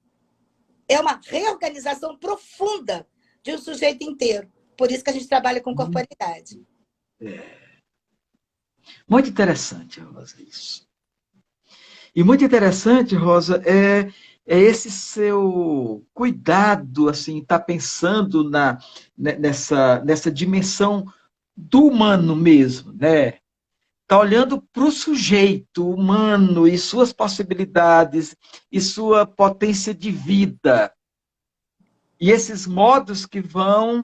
É uma reorganização profunda de um sujeito inteiro. Por isso que a gente trabalha com corporeidade. Muito interessante, Rosa, isso. E muito interessante, Rosa, é esse seu cuidado, assim, estar pensando nessa dimensão do humano mesmo, né? Está olhando para o sujeito humano e suas possibilidades e sua potência de vida. E esses modos que vão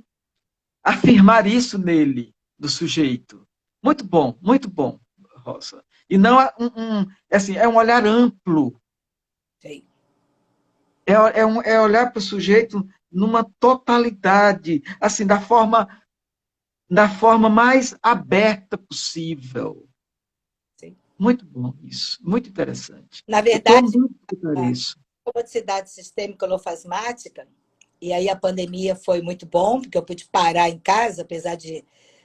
afirmar isso nele, do sujeito. Muito bom, Rosa. E não assim, é um olhar amplo. Sim. É olhar para o sujeito numa totalidade, assim, da forma mais aberta possível. Sim. Muito bom isso, muito interessante. Na Eu estou verdade, muito por isso. a comodicidade sistêmica holofasmática, e aí a pandemia foi muito bom, porque eu pude parar em casa, apesar de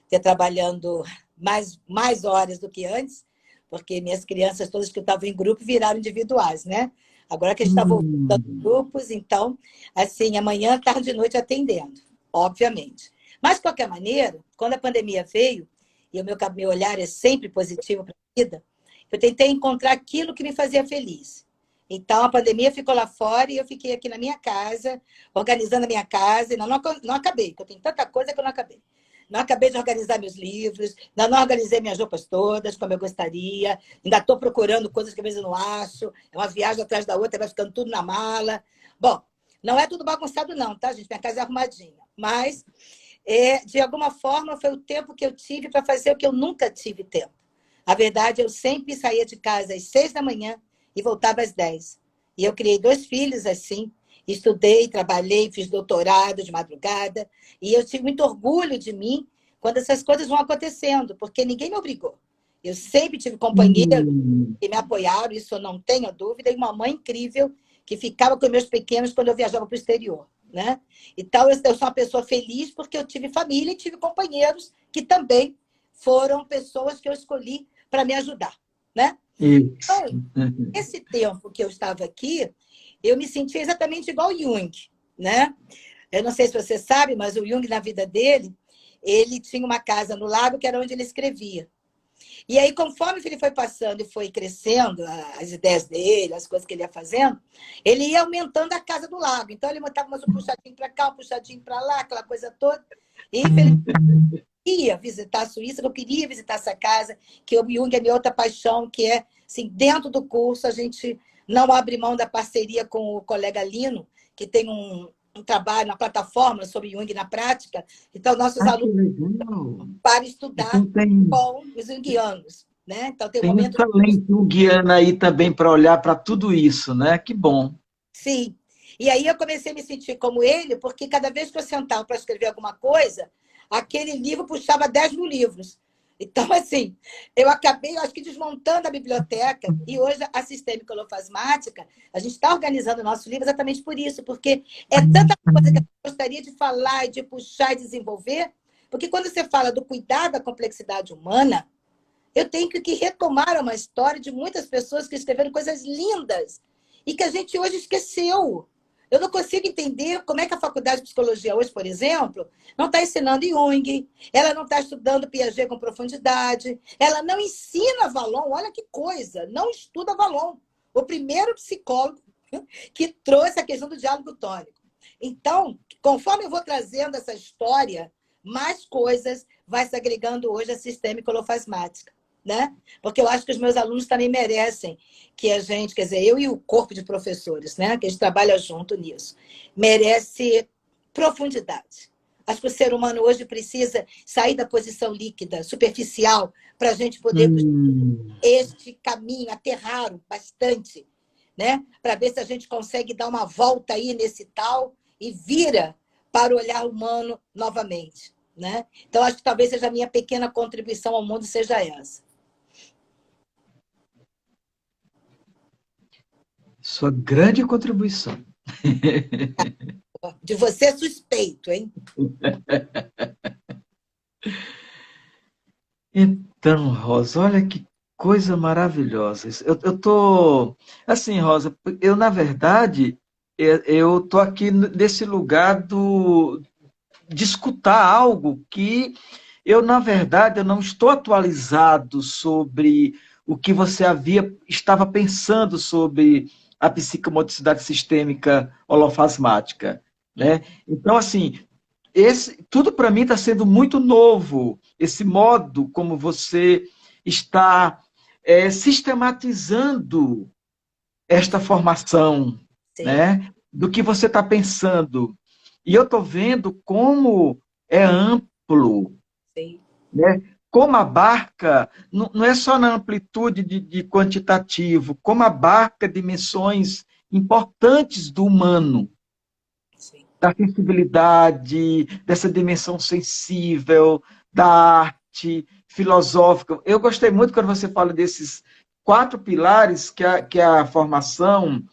ter trabalhando mais horas do que antes, porque minhas crianças, todas que estavam em grupo, viraram individuais, né? Agora que a gente está voltando aos grupos, então, assim, amanhã, tarde e noite atendendo, obviamente. Mas, de qualquer maneira, quando a pandemia veio, e o meu olhar é sempre positivo para a vida, eu tentei encontrar aquilo que me fazia feliz. Então, a pandemia ficou lá fora e eu fiquei aqui na minha casa, organizando a minha casa. E não acabei, porque eu tenho tanta coisa que eu não acabei. Não acabei de organizar meus livros, ainda não organizei minhas roupas todas, como eu gostaria. Ainda estou procurando coisas que às vezes eu não acho. É uma viagem atrás da outra, vai ficando tudo na mala. Bom, não é tudo bagunçado não, tá, gente? Minha casa é arrumadinha. Mas, de alguma forma, foi o tempo que eu tive para fazer o que eu nunca tive tempo. A verdade, eu sempre saía de casa às 6 da manhã e voltava às 10. E eu criei 2 filhos assim, estudei, trabalhei, fiz doutorado de madrugada, e eu tive muito orgulho de mim quando essas coisas vão acontecendo, porque ninguém me obrigou. Eu sempre tive companheiros que me apoiaram, isso eu não tenho dúvida, e uma mãe incrível que ficava com meus pequenos quando eu viajava para o exterior. Né? Então, eu sou uma pessoa feliz porque eu tive família e tive companheiros que também foram pessoas que eu escolhi para me ajudar. Né? Isso. Então, esse tempo que eu estava aqui, eu me senti exatamente igual Jung, né? Eu não sei se você sabe, mas o Jung, na vida dele, ele tinha uma casa no lago que era onde ele escrevia. E aí, conforme ele foi passando e foi crescendo, as ideias dele, as coisas que ele ia fazendo, ele ia aumentando a casa do lago. Então, ele botava um puxadinho para cá, um puxadinho para lá, aquela coisa toda. E, infelizmente, eu queria visitar a Suíça, eu queria visitar essa casa, que o Jung é minha outra paixão, que é, assim, dentro do curso, a gente não abre mão da parceria com o colega Lino, que tem um trabalho na plataforma sobre Jung na prática. Então, nossos Ah, que alunos legal! para estudar Então tem, com os junguianos, né? Então, tem um tem um momento de... talento guiando aí também para olhar para tudo isso, né? Que bom. Sim. E aí eu comecei a me sentir como ele, porque cada vez que eu sentava para escrever alguma coisa, aquele livro puxava 10 mil livros. Então, assim, eu acabei, acho que, desmontando a biblioteca, e hoje a Sistêmica Holofasmática, a gente está organizando o nosso livro exatamente por isso, porque é tanta coisa que eu gostaria de falar e de puxar e desenvolver, porque quando você fala do cuidado da complexidade humana, eu tenho que retomar uma história de muitas pessoas que escreveram coisas lindas e que a gente hoje esqueceu. Eu não consigo entender como é que a Faculdade de Psicologia hoje, por exemplo, não está ensinando Jung, ela não está estudando Piaget com profundidade, ela não ensina Vallon, olha que coisa, não estuda Vallon, o primeiro psicólogo que trouxe a questão do diálogo tônico. Então, conforme eu vou trazendo essa história, mais coisas vai se agregando hoje à sistêmica holofasmática, né? Porque eu acho que os meus alunos também merecem que a gente, quer dizer, eu e o corpo de professores, né, que a gente trabalha junto nisso, merece profundidade. Acho que o ser humano hoje precisa sair da posição líquida, superficial, para a gente poder puxar Hum, este caminho, aterrar bastante, né? Para ver se a gente consegue dar uma volta aí nesse tal e vira para o olhar humano novamente, né? Então, acho que talvez seja a minha pequena contribuição ao mundo seja essa. sua grande contribuição. De você é suspeito, hein? Então, Rosa, olha que coisa maravilhosa. Eu tô, assim, Rosa, eu na verdade, eu tô aqui nesse lugar de escutar algo que eu, na verdade, eu não estou atualizado sobre o que você estava pensando sobre a psicomotricidade sistêmica holofasmática, né? Então, assim, tudo para mim está sendo muito novo, esse modo como você está sistematizando esta formação, Sim, né? Do que você está pensando. E eu estou vendo como é amplo, sim. né? Como abarca, não é só na amplitude de quantitativo, como abarca dimensões importantes do humano, Sim. da sensibilidade, dessa dimensão sensível, da arte filosófica. Eu gostei muito quando você fala desses 4 pilares que a formação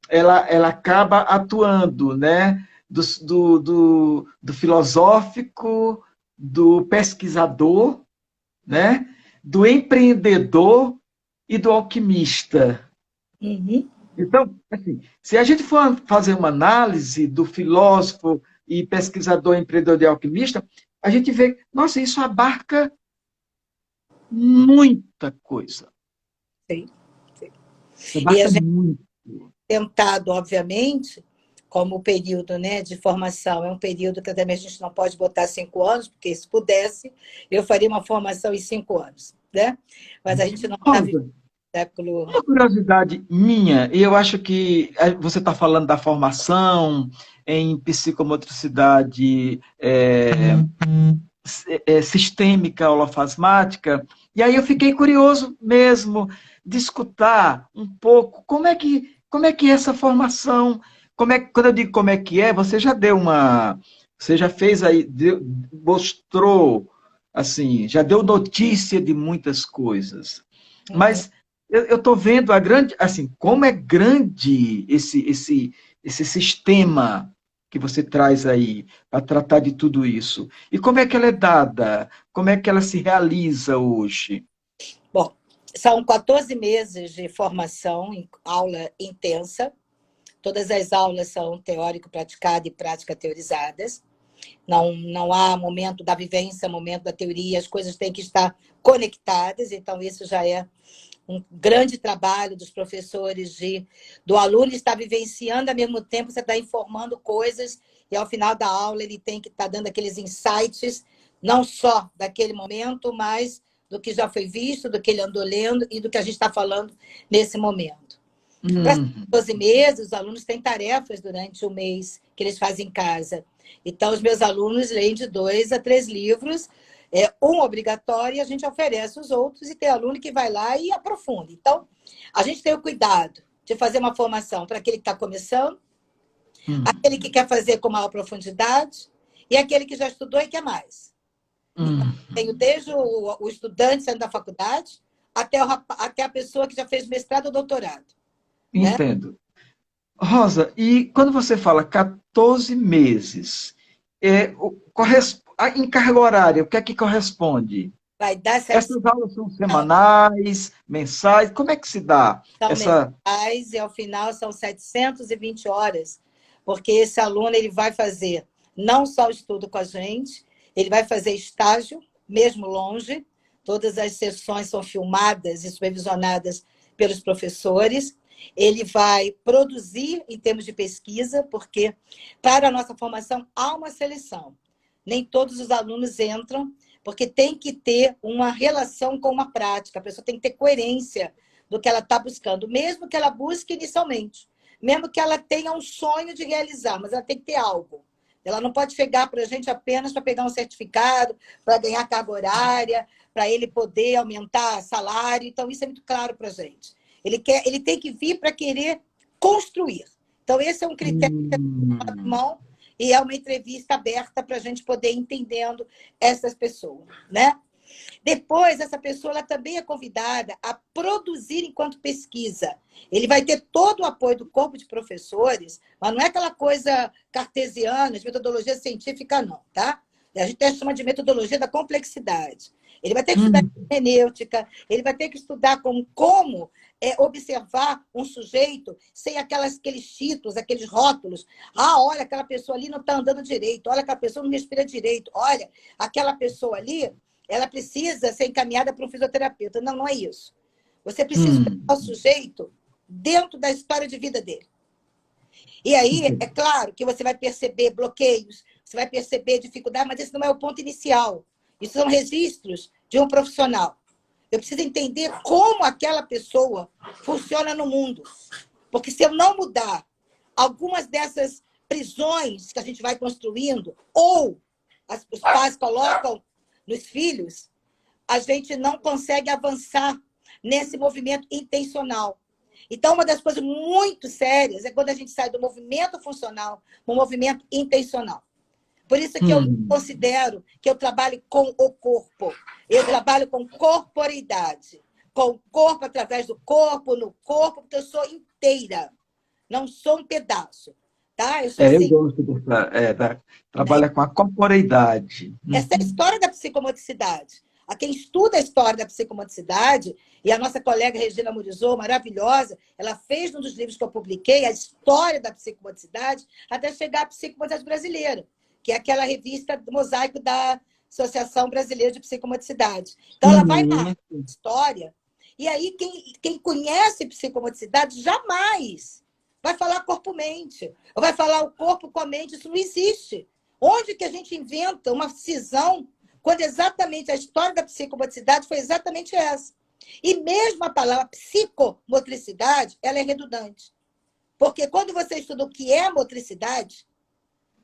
ela acaba atuando, né? Do filosófico, do pesquisador, né? Do empreendedor e do alquimista. Uhum. Então, assim, se a gente for fazer uma análise do filósofo e pesquisador, empreendedor e alquimista, a gente vê, nossa, isso abarca muita coisa. Sim, sim. E a Abarca gente muito. tentado, obviamente, como o período, né, de formação é um período que também a gente não pode botar 5 anos, porque se pudesse, eu faria uma formação em 5 anos, né? Mas a gente não está vivendo Rosa, no século. uma curiosidade minha, e eu acho que você está falando da formação em psicomotricidade sistêmica holofasmática, e aí eu fiquei curioso mesmo de escutar um pouco como é que é essa formação, quando eu digo como é que é, você já deu você já fez aí, mostrou, assim, já deu notícia de muitas coisas, Uhum. mas eu estou vendo a grande, assim, como é grande esse sistema que você traz aí para tratar de tudo isso. E como é que ela é dada? Como é que ela se realiza hoje? Bom, são 14 meses de formação em aula intensa. Todas as aulas são teórico-praticada e prática teorizadas. Não há momento da vivência, momento da teoria, as coisas têm que estar conectadas, então isso já é um grande trabalho dos professores, do aluno estar vivenciando, ao mesmo tempo você está informando coisas, e ao final da aula ele tem que estar dando aqueles insights, não só daquele momento, mas do que já foi visto, do que ele andou lendo e do que a gente está falando nesse momento. Para 12 meses, os alunos têm tarefas durante o mês que eles fazem em casa. Então, os meus alunos leem de 2 a 3 livros, um obrigatório, e a gente oferece os outros, e tem aluno que vai lá e aprofunda. Então, a gente tem o cuidado de fazer uma formação para aquele que está começando, aquele que quer fazer com maior profundidade, e aquele que já estudou e quer mais. Então, tenho desde o estudante saindo da faculdade, até a pessoa que já fez mestrado ou doutorado. Entendo. Né? Rosa, e quando você fala 14 meses, em carga horária, o que é que corresponde? Vai dar Essas aulas são semanais, mensais? Como é que se dá? São mensais e, ao final, são 720 horas, porque esse aluno ele vai fazer não só o estudo com a gente, ele vai fazer estágio, mesmo longe, todas as sessões são filmadas e supervisionadas pelos professores, ele vai produzir em termos de pesquisa, porque para a nossa formação há uma seleção. Nem todos os alunos entram, porque tem que ter uma relação com uma prática, a pessoa tem que ter coerência do que ela está buscando, mesmo que ela busque inicialmente, mesmo que ela tenha um sonho de realizar, mas ela tem que ter algo. Ela não pode chegar para a gente apenas para pegar um certificado, para ganhar carga horária, para ele poder aumentar salário. Então, isso é muito claro para a gente. Ele tem que vir para querer construir. Então, esse é um critério que é mão, e é uma entrevista aberta para a gente poder ir entendendo essas pessoas, né? Depois, essa pessoa ela também é convidada a produzir enquanto pesquisa. Ele vai ter todo o apoio do corpo de professores, mas não é aquela coisa cartesiana, de metodologia científica, não, tá? A gente até chama de metodologia da complexidade. Ele vai ter que estudar hermenêutica, ele vai ter que estudar como observar um sujeito sem aqueles títulos, aqueles rótulos. Ah, olha, aquela pessoa ali não está andando direito, olha, aquela pessoa não respira direito, olha, aquela pessoa ali, ela precisa ser encaminhada para um fisioterapeuta. Não, não é isso. Você precisa olhar o sujeito dentro da história de vida dele. E aí, é claro que você vai perceber bloqueios, você vai perceber dificuldade, mas esse não é o ponto inicial. Isso são registros de um profissional. Eu preciso entender como aquela pessoa funciona no mundo. Porque se eu não mudar algumas dessas prisões que a gente vai construindo, ou os pais colocam nos filhos, a gente não consegue avançar nesse movimento intencional. Então, uma das coisas muito sérias é quando a gente sai do movimento funcional para o movimento intencional. Por isso que eu considero que eu trabalho com o corpo. Eu trabalho com corporeidade. Com o corpo, através do corpo, no corpo, porque eu sou inteira. Não sou um pedaço. Tá? Eu sou assim, eu gosto trabalha com a corporeidade. Essa é a história da psicomotricidade. A quem estuda a história da psicomotricidade, e a nossa colega Regina Murizou, maravilhosa, ela fez um dos livros que eu publiquei, a história da psicomotricidade, até chegar à psicomotricidade brasileira, que é aquela revista do mosaico da Associação Brasileira de Psicomotricidade. Então, ela vai na história, e aí quem conhece psicomotricidade jamais vai falar corpo-mente, ou vai falar o corpo com a mente, isso não existe. Onde que a gente inventa uma cisão quando exatamente a história da psicomotricidade foi exatamente essa? E mesmo a palavra psicomotricidade, ela é redundante. Porque quando você estuda o que é motricidade,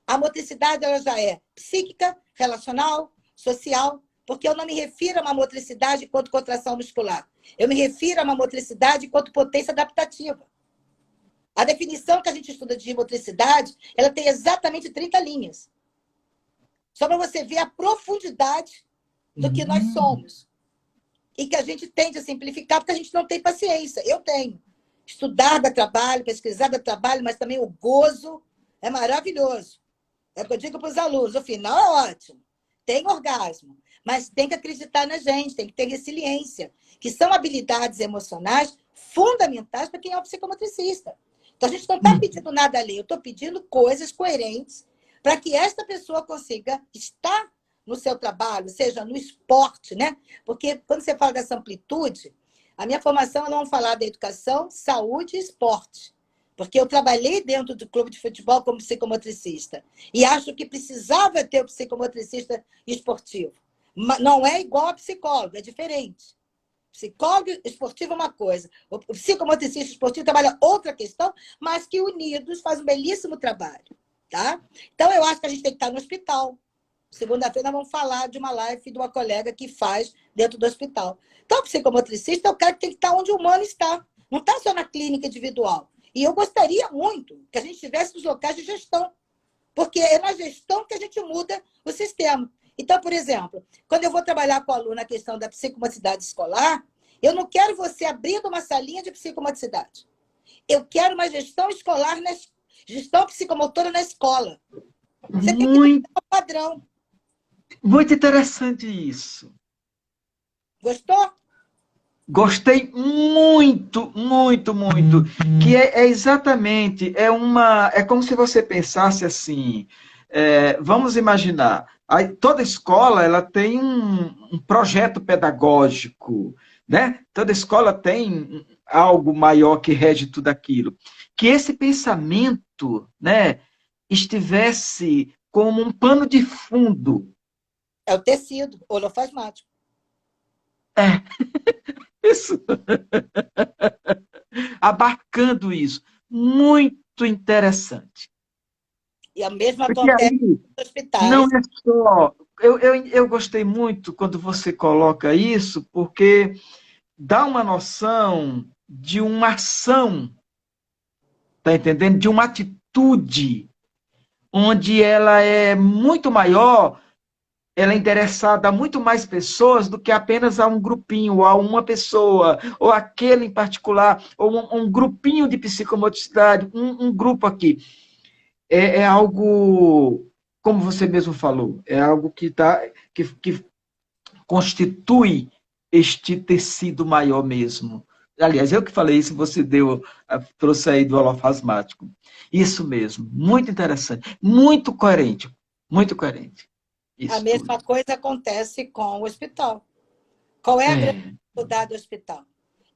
a motricidade ela já é psíquica, relacional, social, porque eu não me refiro a uma motricidade enquanto contração muscular. Eu me refiro a uma motricidade enquanto potência adaptativa. A definição que a gente estuda de motricidade, ela tem exatamente 30 linhas. Só para você ver a profundidade do que nós somos. E que a gente tende a simplificar, porque a gente não tem paciência. Eu tenho. Estudar dá trabalho, pesquisar dá trabalho, mas também o gozo é maravilhoso. É o que eu digo para os alunos. O final é ótimo. Tem orgasmo. Mas tem que acreditar na gente, tem que ter resiliência, que são habilidades emocionais fundamentais para quem é um psicomotricista. Então, a gente não está pedindo nada ali. Eu estou pedindo coisas coerentes para que esta pessoa consiga estar no seu trabalho, seja no esporte, né? Porque quando você fala dessa amplitude, a minha formação é não falar da educação, saúde e esporte. Porque eu trabalhei dentro do clube de futebol como psicomotricista. E acho que precisava ter o psicomotricista esportivo. Não é igual a psicólogo, é diferente. Psicólogo esportivo é uma coisa, o psicomotricista esportivo trabalha outra questão, mas que unidos faz um belíssimo trabalho. Tá? Então, eu acho que a gente tem que estar no hospital. Segunda-feira, nós vamos falar de uma live de uma colega que faz dentro do hospital. Então, o psicomotricista é o cara que tem que estar onde o humano está. Não está só na clínica individual. E eu gostaria muito que a gente tivesse nos locais de gestão, porque é na gestão que a gente muda o sistema. Então, por exemplo, quando eu vou trabalhar com o aluno na questão da psicomotricidade escolar, eu não quero você abrindo uma salinha de psicomotricidade. Eu quero uma gestão escolar, gestão psicomotora na escola. Você tem que ter um padrão. Muito interessante isso. Gostou? Gostei muito, muito, muito. Que é exatamente, é como se você pensasse assim, vamos imaginar, toda escola ela tem um projeto pedagógico, né? Toda escola tem algo maior que rege tudo aquilo. Que esse pensamento, né, estivesse como um pano de fundo. É o tecido holofasmático. É, isso. Abarcando isso. Muito interessante. E a mesma Porque acontece aí nos não hospitais. é só. Eu gostei muito quando você coloca isso, porque dá uma noção de uma ação, tá entendendo? De uma atitude, onde ela é muito maior, ela é interessada a muito mais pessoas do que apenas a um grupinho, ou a uma pessoa, ou aquele em particular, ou um grupinho de psicomotricidade, um grupo aqui. É algo, como você mesmo falou, é algo que constitui este tecido maior mesmo. Aliás, eu que falei isso, você trouxe aí do holofasmático. Isso mesmo, muito interessante, muito coerente, muito coerente. A Isso tudo. mesma coisa acontece com o hospital. Qual é a grande É, dificuldade do hospital?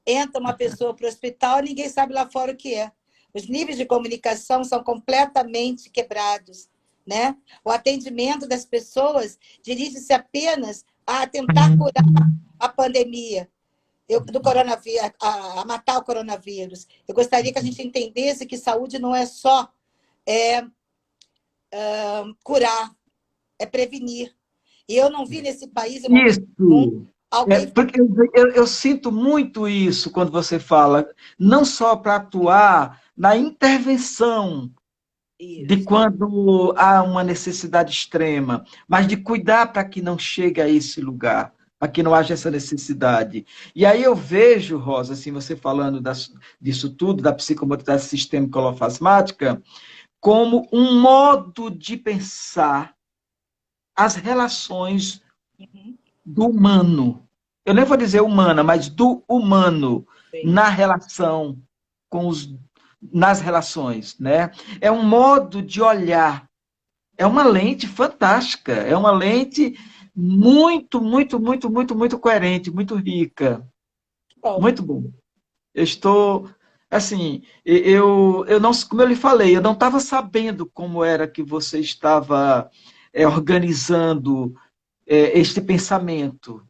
Entra uma pessoa para o hospital e ninguém sabe lá fora o que é. Os níveis de comunicação são completamente quebrados, né? O atendimento das pessoas dirige-se apenas a tentar curar a pandemia do coronavírus, a matar o coronavírus. Eu gostaria que a gente entendesse que saúde não é só curar, é prevenir. E eu não vi nesse país, em momento nenhum, isso. alguém Porque eu sinto muito isso quando você fala, não só para atuar na intervenção de isso. quando há uma necessidade extrema, mas de cuidar para que não chegue a esse lugar, para que não haja essa necessidade. E aí eu vejo, Rosa, assim, você falando disso tudo, da psicomotricidade sistêmica holofasmática, como um modo de pensar as relações Uhum. do humano. Eu nem vou dizer humana, mas do humano Sim. na relação com nas relações, né? É um modo de olhar, é uma lente fantástica, é uma lente muito, muito, muito, muito, muito coerente, muito rica, Bom, muito bom. Eu estou assim, eu não, como eu lhe falei, eu não estava sabendo como era que você estava organizando este pensamento.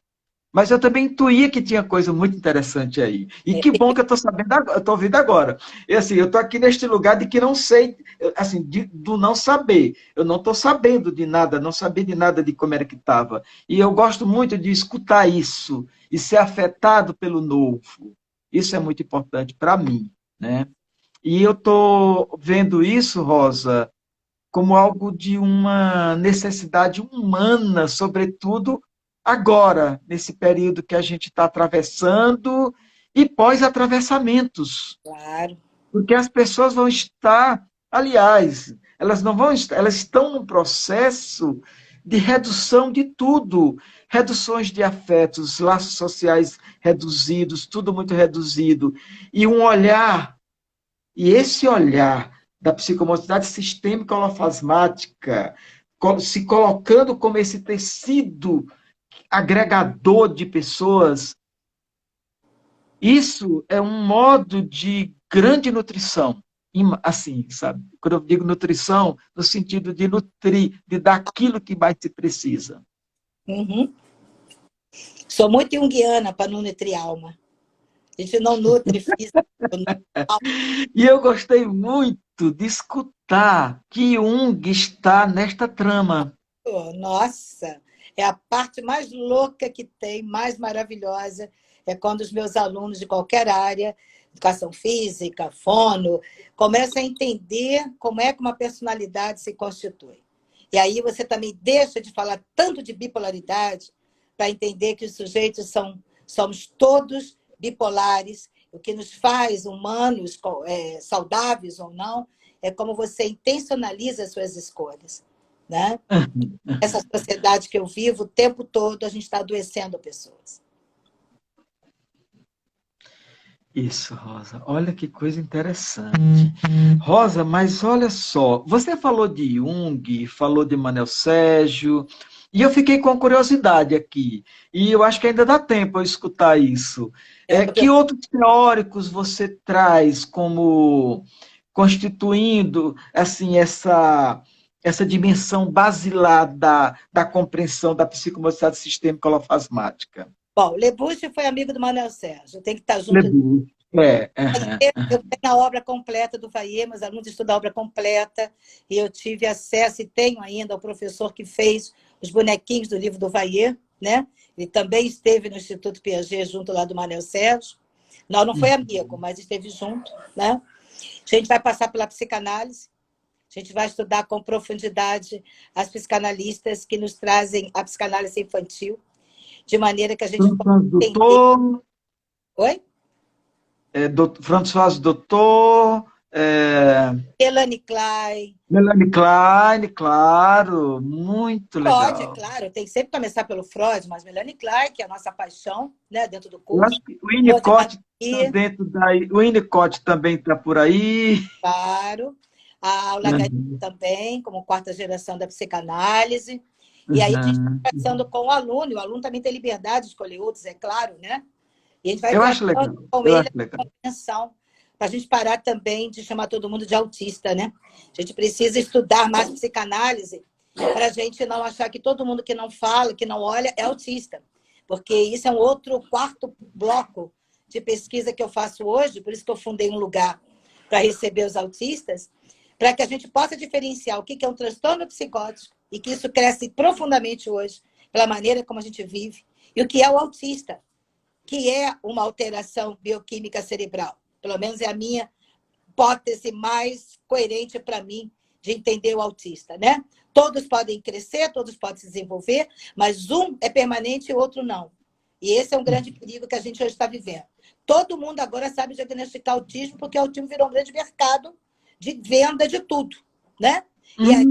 Mas eu também intuía que tinha coisa muito interessante aí. E que bom que eu estou sabendo agora, eu estou ouvindo agora. E assim, eu estou aqui neste lugar de que não sei, assim, do não saber. Eu não estou sabendo de nada, não sabia de nada de como era que estava. E eu gosto muito de escutar isso e ser afetado pelo novo. Isso é muito importante para mim, né? E eu estou vendo isso, Rosa, como algo de uma necessidade humana, sobretudo agora, nesse período que a gente está atravessando e pós-atravessamentos. claro. Porque as pessoas vão estar, aliás, elas não vão estar, elas estão num processo de redução de tudo, reduções de afetos, laços sociais reduzidos, tudo muito reduzido, e um olhar, e esse olhar da psicomotricidade sistêmica holofasmática, se colocando como esse tecido agregador de pessoas, isso é um modo de grande nutrição. Assim, sabe? Quando eu digo nutrição, no sentido de nutrir, de dar aquilo que mais se precisa. Uhum. Sou muito junguiana para não nutrir alma. A gente não nutre físico. E eu gostei muito de escutar que Jung está nesta trama. Nossa, é a parte mais louca que tem, mais maravilhosa. É quando os meus alunos de qualquer área, educação física, fono, começam a entender como é que uma personalidade se constitui. E aí você também deixa de falar tanto de bipolaridade para entender que os sujeitos somos todos bipolares. O que nos faz humanos, saudáveis ou não, é como você intencionaliza as suas escolhas, né? Essa sociedade que eu vivo, o tempo todo, a gente está adoecendo pessoas. Isso, Rosa. Olha que coisa interessante. Rosa, mas olha só, você falou de Jung, falou de Manuel Sérgio, e eu fiquei com curiosidade aqui. E eu acho que ainda dá tempo eu escutar isso. Que outros teóricos você traz como constituindo assim essa dimensão basilar da compreensão da psicomotricidade sistêmica holofasmática? Bom, Lebuche foi amigo do Manuel Sérgio, tem que estar junto. Lebuche, Eu fui na obra completa do Vallée, meus alunos estudam a obra completa, e eu tive acesso, e tenho ainda, ao professor que fez os bonequinhos do livro do Vallée, né? Ele também esteve no Instituto Piaget, junto lá do Manuel Sérgio. Não foi amigo, mas esteve junto, né? A gente vai passar pela psicanálise, a gente vai estudar com profundidade as psicanalistas que nos trazem a psicanálise infantil, de maneira que a gente possa entender... Oi? François Doutor... Melanie Klein. Melanie Klein, claro, muito legal. Freud, claro, tem que sempre começar pelo Freud, mas Melanie Klein, que é a nossa paixão, né, dentro do curso. Eu acho que o Winnicott está dentro daí. O Winnicott também está por aí. Claro. A Aula também, como quarta geração da psicanálise. E aí a gente está conversando com o aluno também tem liberdade de escolher outros, é claro, né? E a gente vai conversando com ele a compreensão, para a gente parar também de chamar todo mundo de autista, né? A gente precisa estudar mais psicanálise para a gente não achar que todo mundo que não fala, que não olha, é autista. Porque isso é um outro quarto bloco de pesquisa que eu faço hoje, por isso que eu fundei um lugar para receber os autistas, para que a gente possa diferenciar o que é um transtorno psicótico e que isso cresce profundamente hoje, pela maneira como a gente vive, e o que é o autista, que é uma alteração bioquímica cerebral. Pelo menos é a minha hipótese mais coerente para mim de entender o autista, né? Todos podem crescer, todos podem se desenvolver, mas um é permanente e o outro não. E esse é um grande perigo que a gente hoje está vivendo. Todo mundo agora sabe diagnosticar autismo, porque o autismo virou um grande mercado de venda de tudo, né? E aí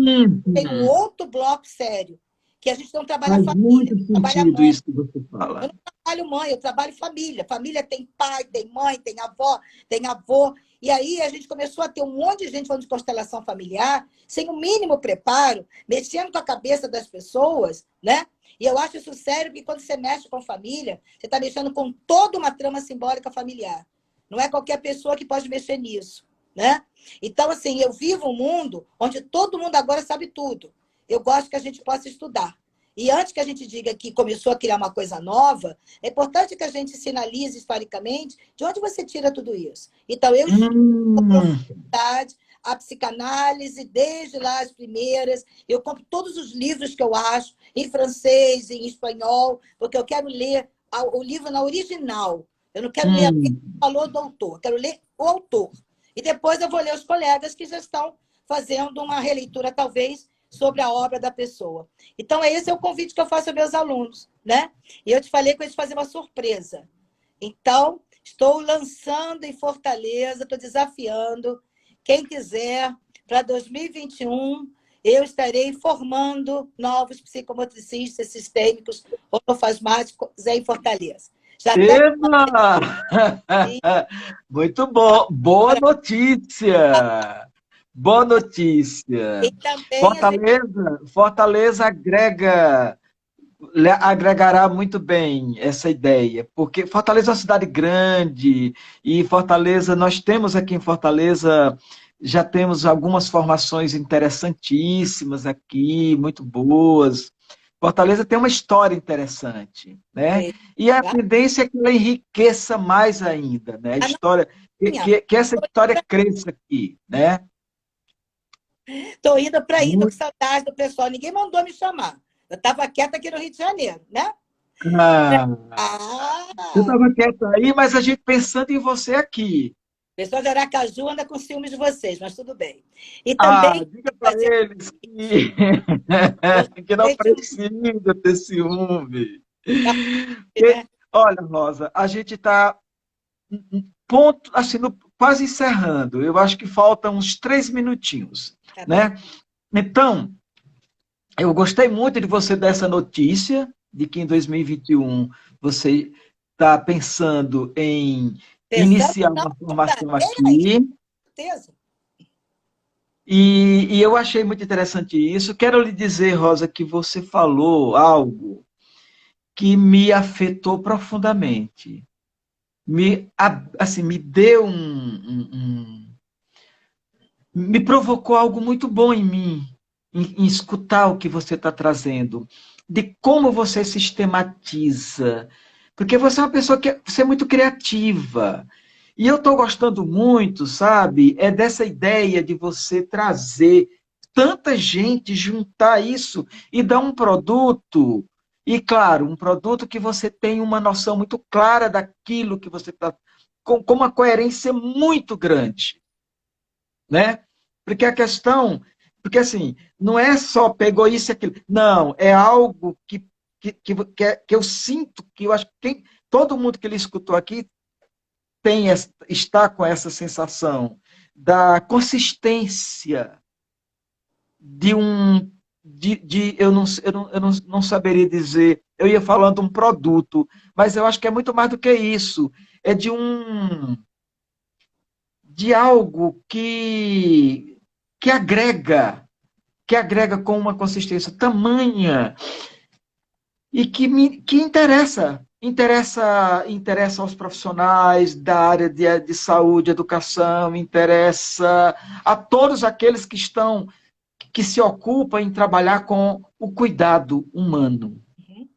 tem um outro bloco sério, que a gente não trabalha Faz família. Muito sentido isso que você fala. Eu não trabalho mãe, eu trabalho família. Família tem pai, tem mãe, tem avó, tem avô. E aí a gente começou a ter um monte de gente falando de constelação familiar, sem o mínimo preparo, mexendo com a cabeça das pessoas, né? E eu acho isso sério, porque quando você mexe com família, você está mexendo com toda uma trama simbólica familiar. Não é qualquer pessoa que pode mexer nisso, né? Então, assim, eu vivo um mundo onde todo mundo agora sabe tudo. Eu gosto que a gente possa estudar. E antes que a gente diga que começou a criar uma coisa nova, é importante que a gente sinalize historicamente de onde você tira tudo isso. Então, eu estudo a profundidade, a psicanálise, desde lá as primeiras. Eu compro todos os livros que eu acho, em francês, em espanhol, porque eu quero ler o livro na original. Eu não quero ler o que falou do autor, quero ler o autor. E depois eu vou ler os colegas que já estão fazendo uma releitura, talvez, sobre a obra da pessoa. Então, esse é o convite que eu faço aos meus alunos, né? E eu te falei que eu ia te fazer uma surpresa. Então, estou lançando em Fortaleza, estou desafiando. Quem quiser, para 2021, eu estarei formando novos psicomotricistas sistêmicos holofasmáticos em Fortaleza. Já Muito bom. Boa notícia! Boa notícia. E também a gente Fortaleza agregará muito bem essa ideia, porque Fortaleza é uma cidade grande e Fortaleza, nós temos aqui em Fortaleza, já temos algumas formações interessantíssimas aqui, muito boas. Fortaleza tem uma história interessante, né? E a tendência é que ela enriqueça mais ainda, né? A a história, novinha. que essa história cresça aqui, né? Estou indo para aí, estou com Muito. saudade do pessoal. Ninguém mandou me chamar. Eu estava quieta aqui no Rio de Janeiro, né? Ah, eu Ah, estava quieto aí, mas a gente pensando em você aqui. o pessoal de Aracaju anda com ciúmes de vocês, mas tudo bem. E Ah, também diga para fazer eles eu que não gente um precisa ter ciúme. né? Olha, Rosa, a gente está ponto, assim, quase encerrando. Eu acho que faltam uns 3 minutinhos, Tá bem. né? Então, eu gostei muito de você dessa notícia, de que em 2021 você está pensando em Pensando iniciar não uma mudar. formação É aí, aqui. com certeza. E eu achei muito interessante isso. Quero lhe dizer, Rosa, que você falou algo que me afetou profundamente. Assim, me deu me provocou algo muito bom em mim, em escutar o que você está trazendo, de como você sistematiza. Porque você é uma pessoa que você é muito criativa. E eu estou gostando muito, sabe? É dessa ideia de você trazer tanta gente, juntar isso e dar um produto. E, claro, um produto que você tem uma noção muito clara daquilo que você está. Com uma coerência muito grande, né? Porque a questão, porque assim, não é só pegou isso e aquilo, não, é algo que eu sinto, que eu acho que todo mundo que ele escutou aqui está com essa sensação da consistência de um, eu não saberia dizer, eu ia falando um produto, mas eu acho que é muito mais do que isso, é de algo que que agrega com uma consistência tamanha e que interessa aos profissionais da área de saúde, educação, interessa a todos aqueles que se ocupam em trabalhar com o cuidado humano. Uhum.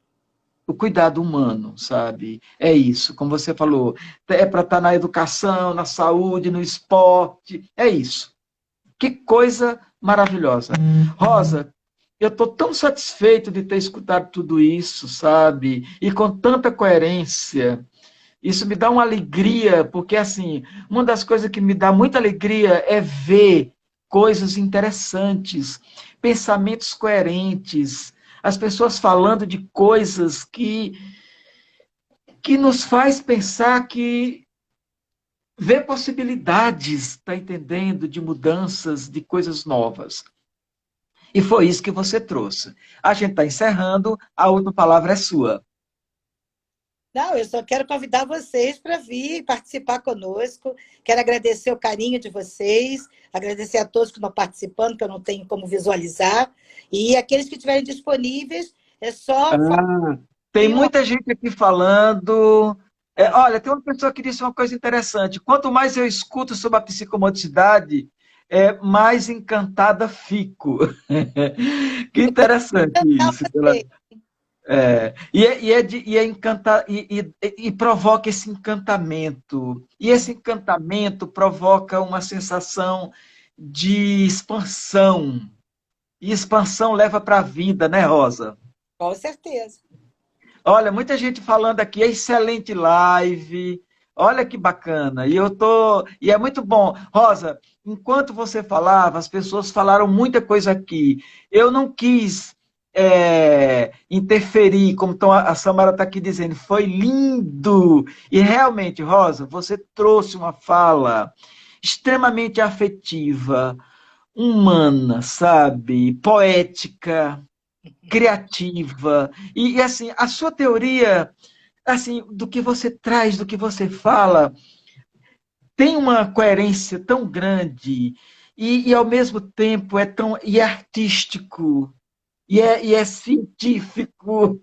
O cuidado humano, sabe? É isso, como você falou, é para estar na educação, na saúde, no esporte, é isso. Que coisa maravilhosa. Rosa, eu estou tão satisfeito de ter escutado tudo isso, sabe? E com tanta coerência. Isso me dá uma alegria, porque, assim, uma das coisas que me dá muita alegria é ver coisas interessantes, pensamentos coerentes, as pessoas falando de coisas que nos faz pensar que vê possibilidades, tá entendendo, de mudanças, de coisas novas. E foi isso que você trouxe. A gente está encerrando, a última palavra é sua. Não, eu só quero convidar vocês para vir participar conosco. Quero agradecer o carinho de vocês, agradecer a todos que estão participando, que eu não tenho como visualizar. E aqueles que estiverem disponíveis, é só falar. Ah, tem muita gente aqui falando. Olha, tem uma pessoa que disse uma coisa interessante. Quanto mais eu escuto sobre a psicomodicidade, mais encantada fico. Que interessante isso. E provoca esse encantamento. E esse encantamento provoca uma sensação de expansão. E expansão leva para a vida, né, Rosa? Com certeza. Olha, muita gente falando aqui, excelente live. Olha que bacana. E é muito bom. Rosa, enquanto você falava, as pessoas falaram muita coisa aqui. Eu não quis interferir, como a Samara está aqui dizendo. Foi lindo. E realmente, Rosa, você trouxe uma fala extremamente afetiva, humana, sabe? Poética, criativa. Assim, a sua teoria, assim, do que você traz, do que você fala, tem uma coerência tão grande e ao mesmo tempo é tão e é artístico, e é científico.